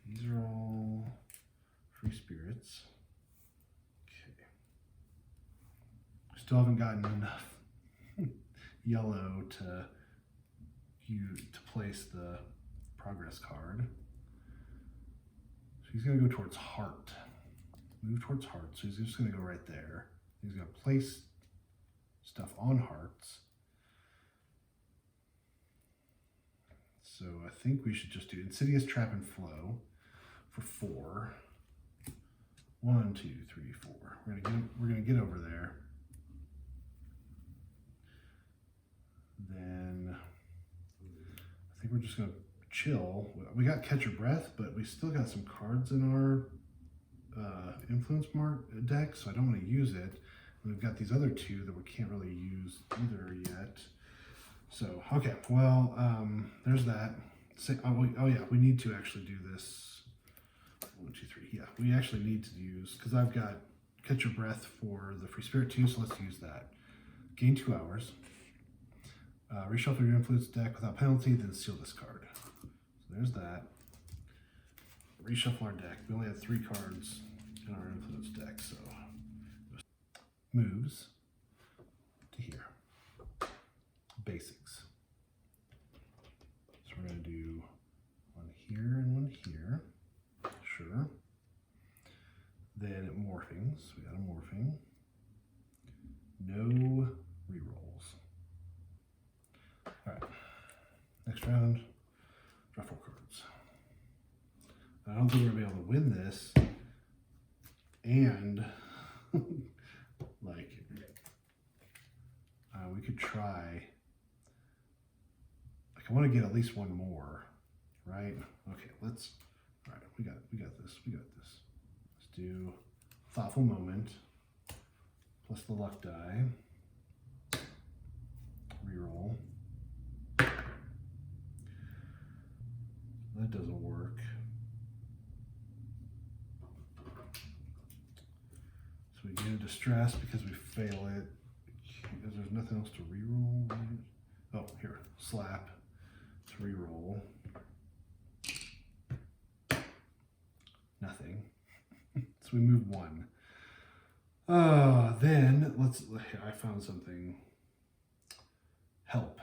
A: These are all free spirits. Okay. Still haven't gotten enough yellow to place the progress card. So he's gonna go towards heart. move towards hearts. So he's just going to go right there. He's going to place stuff on hearts. So I think we should just do Insidious, Trap, and Flow for 4. 1, 2, 3, 4. We're gonna get over there. Then I think we're just gonna chill. We got Catch Your Breath, but we still got some cards in our influence mark deck, so I don't want to use it. And we've got these other 2 that we can't really use either yet. So, okay, well, there's that. Oh yeah, we need to actually do this. 1, 2, 3, yeah, we actually need to use, because I've got Catch Your Breath for the Free Spirit too, so let's use that. Gain 2 hours. Reshuffle your influence deck without penalty, then seal this card. So there's that. Reshuffle our deck. We only have 3 cards in our influence deck, so moves to here. Basics. So we're going to do 1 here and 1 here. Sure. Then morphings. We got a morphing. No rerolls. All right. Next round, draw 4 cards. I don't think we're gonna be able to win this, and like we could try. Like I want to get at least 1 more, right? Okay, let's. All right, we got this. Let's do Thoughtful Moment plus the luck die. Reroll. That doesn't work. So we get a distress because we fail it. Because there's nothing else to reroll. Oh, here, slap to reroll. Nothing. So we move 1. Then I found something. Help.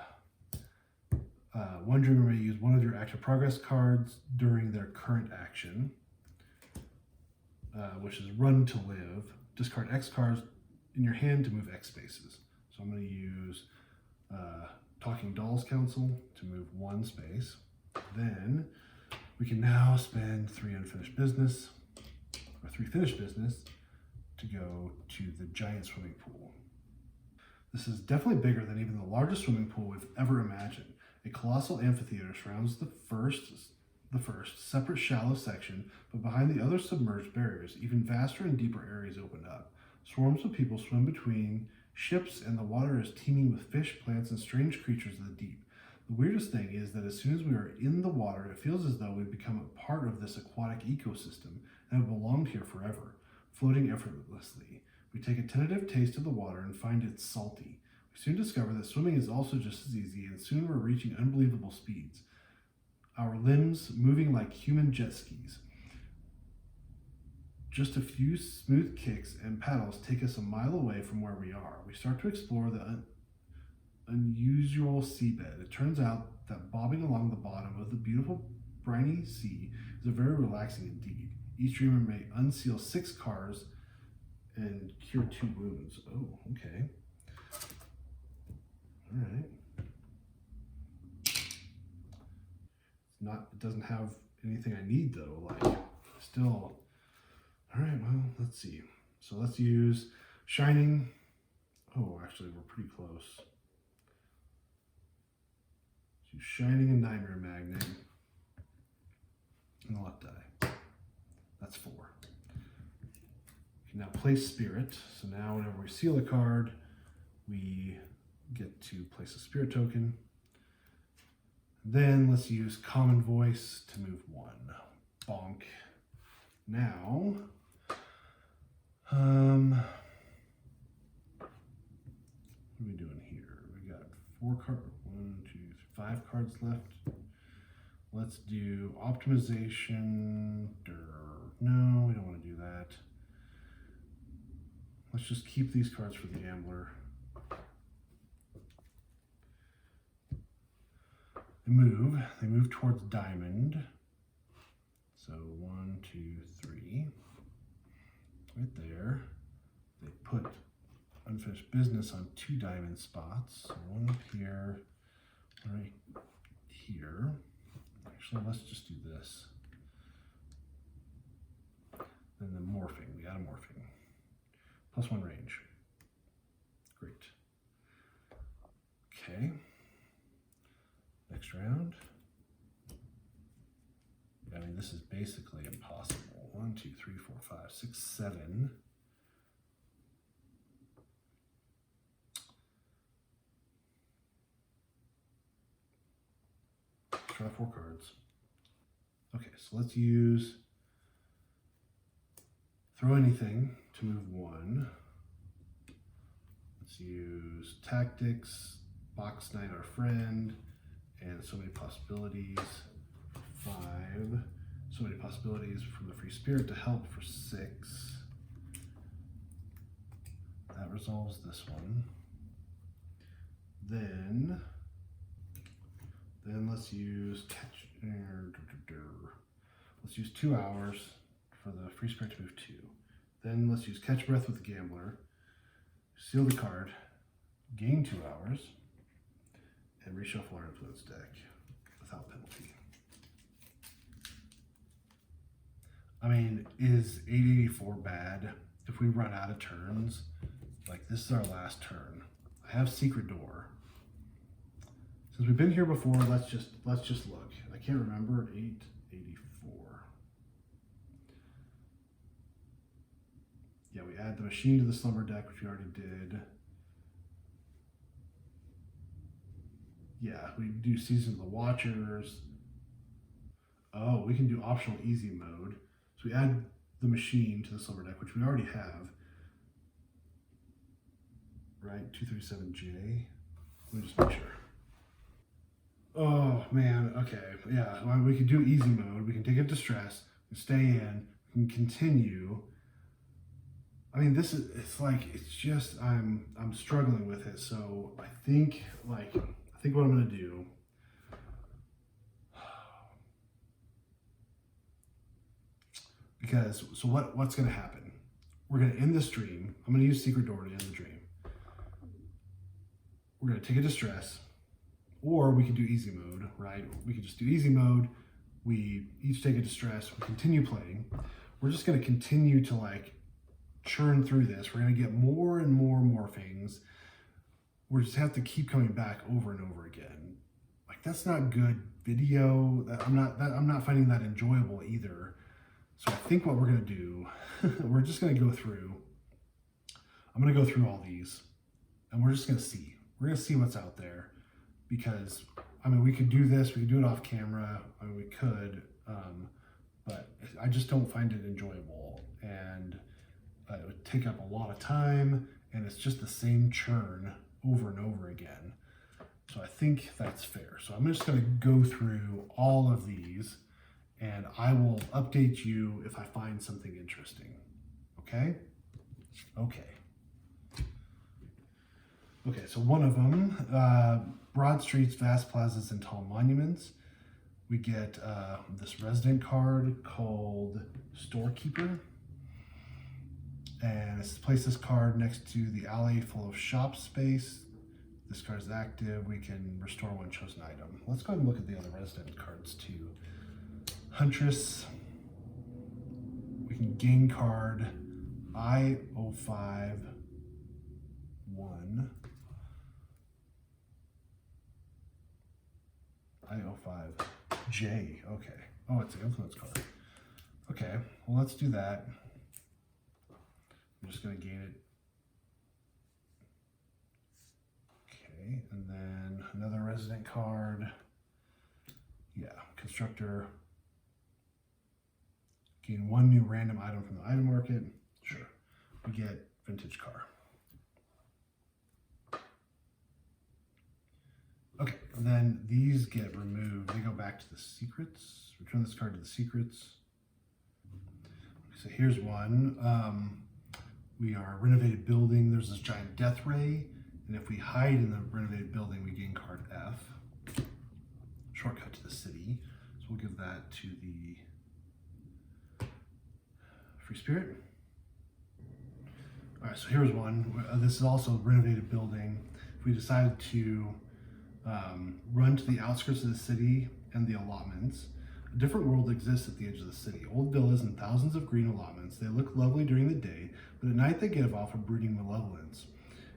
A: One dreamer may use one of your active progress cards during their current action, which is Run to Live. Discard X cards in your hand to move X spaces. So I'm going to use Talking Dolls Council to move 1 space. Then we can now spend 3 unfinished business, or 3 finished business, to go to the giant swimming pool. This is definitely bigger than even the largest swimming pool we've ever imagined. A colossal amphitheater surrounds the first separate shallow section, but behind the other submerged barriers, even vaster and deeper areas open up. Swarms of people swim between ships, and the water is teeming with fish, plants, and strange creatures of the deep. The weirdest thing is that as soon as we are in the water, it feels as though we've become a part of this aquatic ecosystem and have belonged here forever, floating effortlessly. We take a tentative taste of the water and find it salty. We soon discover that swimming is also just as easy, and soon we're reaching unbelievable speeds, our limbs moving like human jet skis. Just a few smooth kicks and paddles take us a mile away from where we are. We start to explore the unusual seabed. It turns out that bobbing along the bottom of the beautiful briny sea is very relaxing indeed. Each dreamer may unseal 6 cards and cure 2 wounds. Oh, okay. All right. It doesn't have anything I need though. Like, still. All right. Well, let's see. So let's use Shining. Oh, actually, we're pretty close. Let's use Shining and Nightmare Magnet. And the luck die. That's 4. We can now place Spirit. So now whenever we seal a card, we get to place a Spirit token. Then let's use Common Voice to move 1. Bonk. Now, what are we doing here? We got 4 cards, 1, 2, 3, 5 cards left. Let's do Optimization. No, we don't want to do that. Let's just keep these cards for the Gambler. They move towards Diamond. So 1, 2, 3. right there. They put unfinished business on 2 diamond spots. So one up here, right here. Actually, let's just do this. Then the morphing, we got a morphing. +1 range. Great. Okay. Next round. I mean, this is basically impossible. 1, 2, 3, 4, 5, 6, 7. Draw 4 cards. Okay, so let's use throw anything to move 1. Let's use tactics, box knight our friend, and so many possibilities. 5. So many possibilities from the free spirit to help for 6. That resolves this one. Then let's use let's use 2 hours for the free spirit to move 2. Then let's use catch breath with the gambler, seal the card, gain 2 hours, and reshuffle our influence deck without penalty. I mean, is 884 bad if we run out of turns? Like, this is our last turn. I have secret door. Since we've been here before, let's just look. I can't remember. 884. Yeah, we add the machine to the slumber deck, which we already did. Yeah, we do Season of the Watchers. Oh, we can do optional easy mode. So we add the machine to the slumber deck, which we already have. Right, 237J. Let me just make sure. Oh man, okay, yeah. Well, we could do easy mode. We can take a distress, we stay in, we can continue. I mean, it's just I'm struggling with it. So I think what I'm gonna do. Because what's gonna happen? We're gonna end the stream. I'm gonna use secret door to end the dream. We're gonna take a distress. Or we could do easy mode, right? We could just do easy mode. We each take a distress. We continue playing. We're just going to continue to churn through this. We're going to get more and more morphings. We just have to keep coming back over and over again. That's not good video. I'm not finding that enjoyable either. So I think what we're going to do, we're just going to go through. I'm going to go through all these, and we're just going to see. We're going to see what's out there. Because, I mean, we could do this, we could do it off camera, I mean, we could, but I just don't find it enjoyable, and it would take up a lot of time, and it's just the same churn over and over again. So I think that's fair. So I'm just going to go through all of these, and I will update you if I find something interesting. Okay? Okay. Okay, so one of them, broad streets, vast plazas, and tall monuments. We get this resident card called Storekeeper. And it's place this card next to the alley full of shop space. This card is active. We can restore one chosen item. Let's go ahead and look at the other resident cards too. Huntress. We can gain card I-05-1. I-05J, okay. Oh, it's an influence card. Okay, well, let's do that. I'm just gonna gain it. Okay, and then another resident card. Yeah, constructor. Gain one new random item from the item market. Sure, we get vintage car. Okay, and then these get removed. They go back to the secrets. Return this card to the secrets. So here's one. We are renovated building. There's this giant death ray. And if we hide in the renovated building, we gain card F. Shortcut to the city. So we'll give that to the free spirit. All right, so here's one. This is also a renovated building. If we decided to run to the outskirts of the city and the allotments, a different world exists at the edge of the city. Old villas and thousands of green allotments. They look lovely during the day, but at night they give off a brooding malevolence.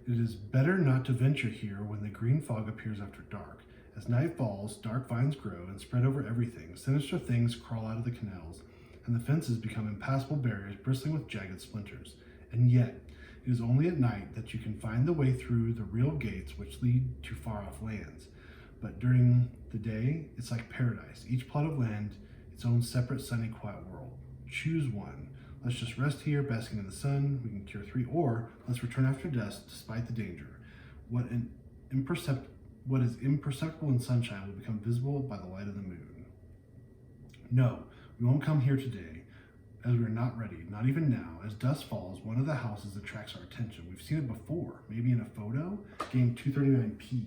A: It is better not to venture here when the green fog appears after dark. As night falls, dark vines grow and spread over everything. Sinister things crawl out of the canals, and the fences become impassable barriers bristling with jagged splinters. And yet, it is only at night that you can find the way through the real gates which lead to far-off lands. But during the day, it's like paradise. Each plot of land, its own separate, sunny, quiet world. Choose one. Let's just rest here, basking in the sun. We can cure 3, or let's return after dusk, despite the danger. What is imperceptible in sunshine will become visible by the light of the moon. No, we won't come here today, as we are not ready, not even now. As dusk falls, one of the houses attracts our attention. We've seen it before, maybe in a photo. Game 239p.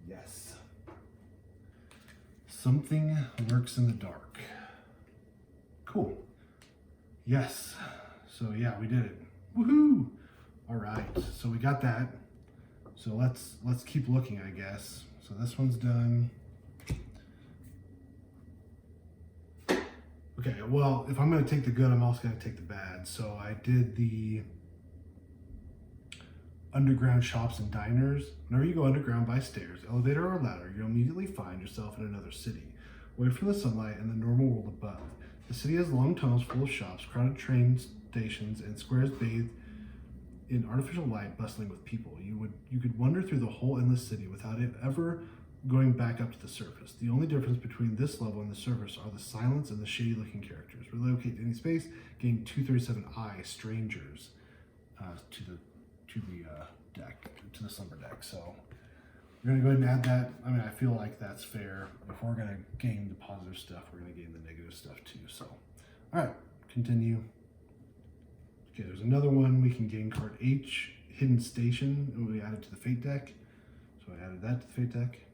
A: Yes. Something lurks in the dark. Cool. Yes. So yeah, we did it. Woohoo! All right. So we got that. So let's keep looking, I guess. So this one's done. Okay, well, if I'm going to take the good, I'm also going to take the bad. So I did the underground shops and diners. Whenever you go underground by stairs, elevator, or ladder, you'll immediately find yourself in another city, away from the sunlight and the normal world above. The city has long tunnels full of shops, crowded train stations, and squares bathed in artificial light bustling with people. You could wander through the whole endless city without it ever going back up to the surface. The only difference between this level and the surface are the silence and the shady looking characters. Relocate to any space, gain 237i strangers to the deck, to the slumber deck. So we're gonna go ahead and add that. I mean, I feel like that's fair. If we're gonna gain the positive stuff, we're gonna gain the negative stuff too. So, all right, continue. Okay, there's another one. We can gain card H, hidden station, and we add it to the fate deck. So I added that to the fate deck.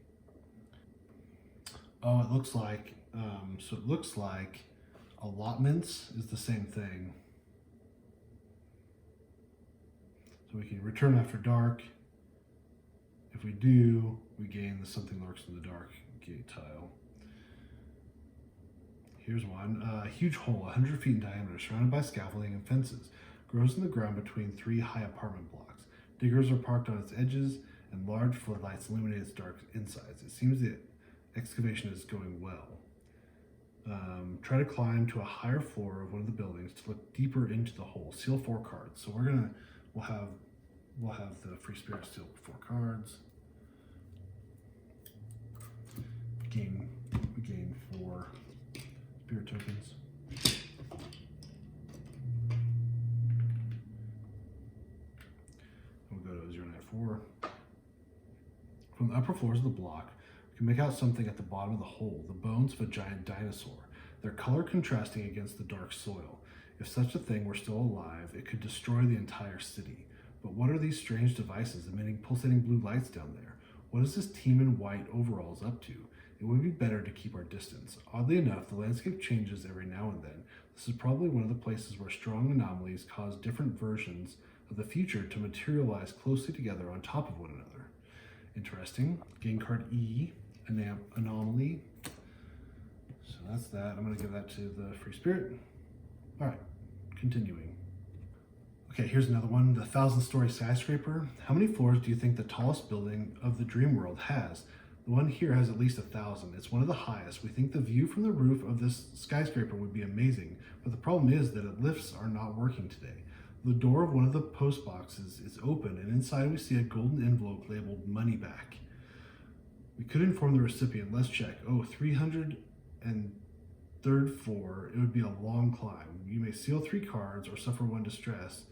A: Oh, it looks like, so it looks like allotments is the same thing. So we can return after dark. If we do, we gain the something lurks in the dark gate tile. Here's one. A huge hole, 100 feet in diameter, surrounded by scaffolding and fences. Grows in the ground between 3 high apartment blocks. Diggers are parked on its edges, and large floodlights illuminate its dark insides. It seems the excavation is going well. Try to climb to a higher floor of one of the buildings to look deeper into the hole. Seal 4 cards. So we'll have the free spirit steal 4 cards. We gain 4 spirit tokens. We'll go to 094. From the upper floors of the block, we can make out something at the bottom of the hole, the bones of a giant dinosaur, their color contrasting against the dark soil. If such a thing were still alive, it could destroy the entire city. But what are these strange devices emitting pulsating blue lights down there? What is this team in white overalls up to? It would be better to keep our distance. Oddly enough, the landscape changes every now and then. This is probably one of the places where strong anomalies cause different versions of the future to materialize closely together on top of one another. Interesting. Gain card E, anomaly. So that's that. I'm going to give that to the free spirit. All right, continuing. Okay, here's another one. The 1,000-story skyscraper. How many floors do you think the tallest building of the dream world has? The one here has at least 1,000. It's one of the highest. We think the view from the roof of this skyscraper would be amazing, but the problem is that lifts are not working today. The door of one of the post boxes is open, and inside we see a golden envelope labeled money back. We could inform the recipient. Let's check. Oh, 303rd floor. It would be a long climb. You may steal 3 cards or suffer 1 distress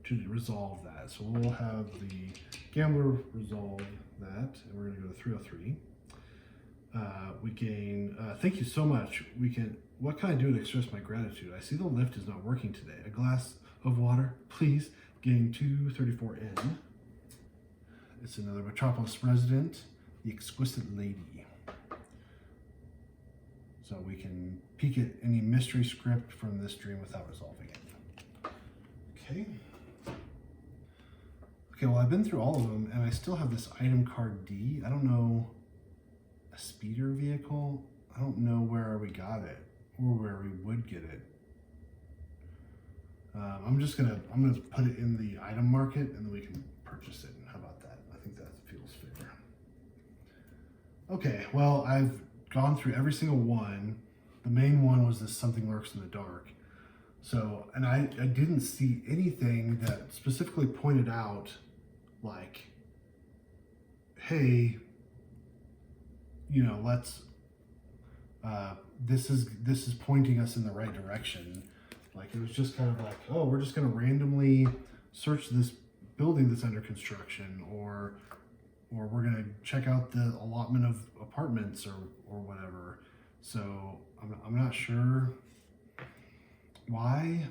A: to resolve that. So we'll have the gambler resolve that, and we're going to go to 303. We gain, thank you so much. What can I do to express my gratitude? I see the lift is not working today. A glass of water, please. Gain 234N. It's another Metropolis resident, the exquisite lady. So we can peek at any mystery script from this dream without resolving it. Okay. Okay, well, I've been through all of them, and I still have this item card D. I don't know, a speeder vehicle? I don't know where we got it, or where we would get it. I'm gonna put it in the item market, and then we can purchase it. How about that? I think that feels fair. Okay, well, I've gone through every single one. The main one was this something lurks in the dark. So, and I didn't see anything that specifically pointed out, like, hey, you know, let's, this is pointing us in the right direction. Like, it was just kind of like, oh, we're just going to randomly search this building that's under construction, or we're going to check out the allotment of apartments or whatever. So I'm not sure why.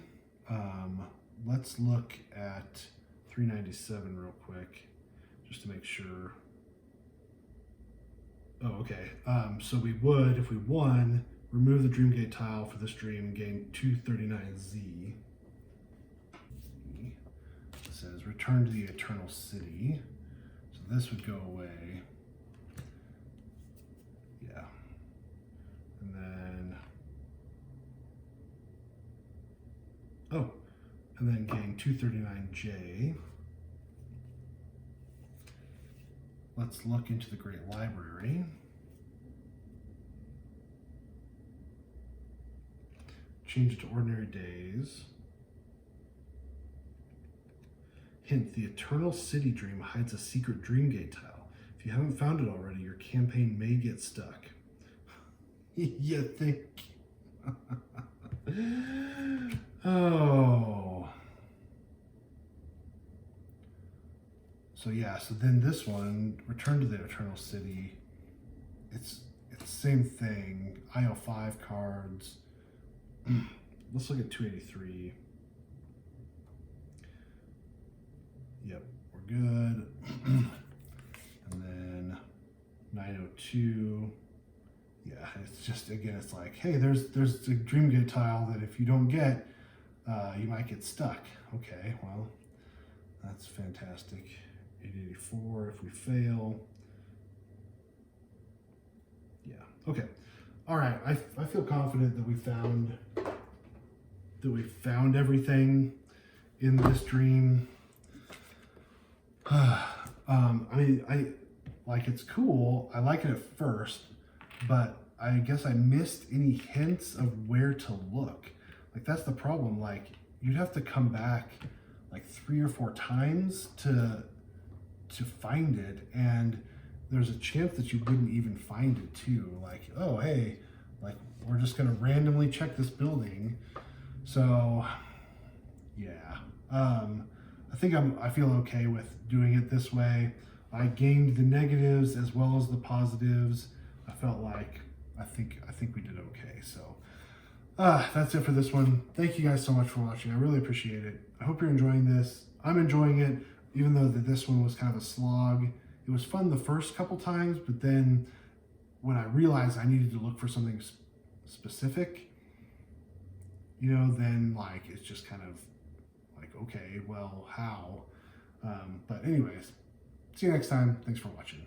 A: Let's look at 397 real quick, just to make sure. Oh, okay. So we would, if we won, remove the Dreamgate tile for this dream and gain 239Z. It says return to the Eternal City. So this would go away. Yeah. And then, oh, and then gain 239J. Let's look into the Great Library. Change it to ordinary days. Hint, the Eternal City dream hides a secret Dreamgate tile. If you haven't found it already, your campaign may get stuck. You think? Oh. So yeah, so then this one, return to the Eternal City. It's the same thing. IO5 cards. Let's look at 283. Yep, we're good. And then 902. Yeah, it's just, again, it's like, hey, there's a Dreamgate tile that if you don't get, you might get stuck. Okay, well, that's fantastic. 884 if we fail. Yeah, okay. All right, I feel confident that we found everything in this dream. I mean, it's cool. I like it at first, but I guess I missed any hints of where to look. Like, that's the problem. Like, you'd have to come back like 3 or 4 times to find it, and there's a chance that you wouldn't even find it too. Like, oh, hey, like, we're just gonna randomly check this building. So yeah, I feel okay with doing it this way. I gained the negatives as well as the positives. I felt like I think we did okay. So that's it for this one. Thank you guys so much for watching. I really appreciate it. I hope you're enjoying this. I'm enjoying it, even though this one was kind of a slog. It was fun the first couple times, but then when I realized I needed to look for something specific, you know, then like it's just kind of like, okay, well, how? But anyways, see you next time. Thanks for watching.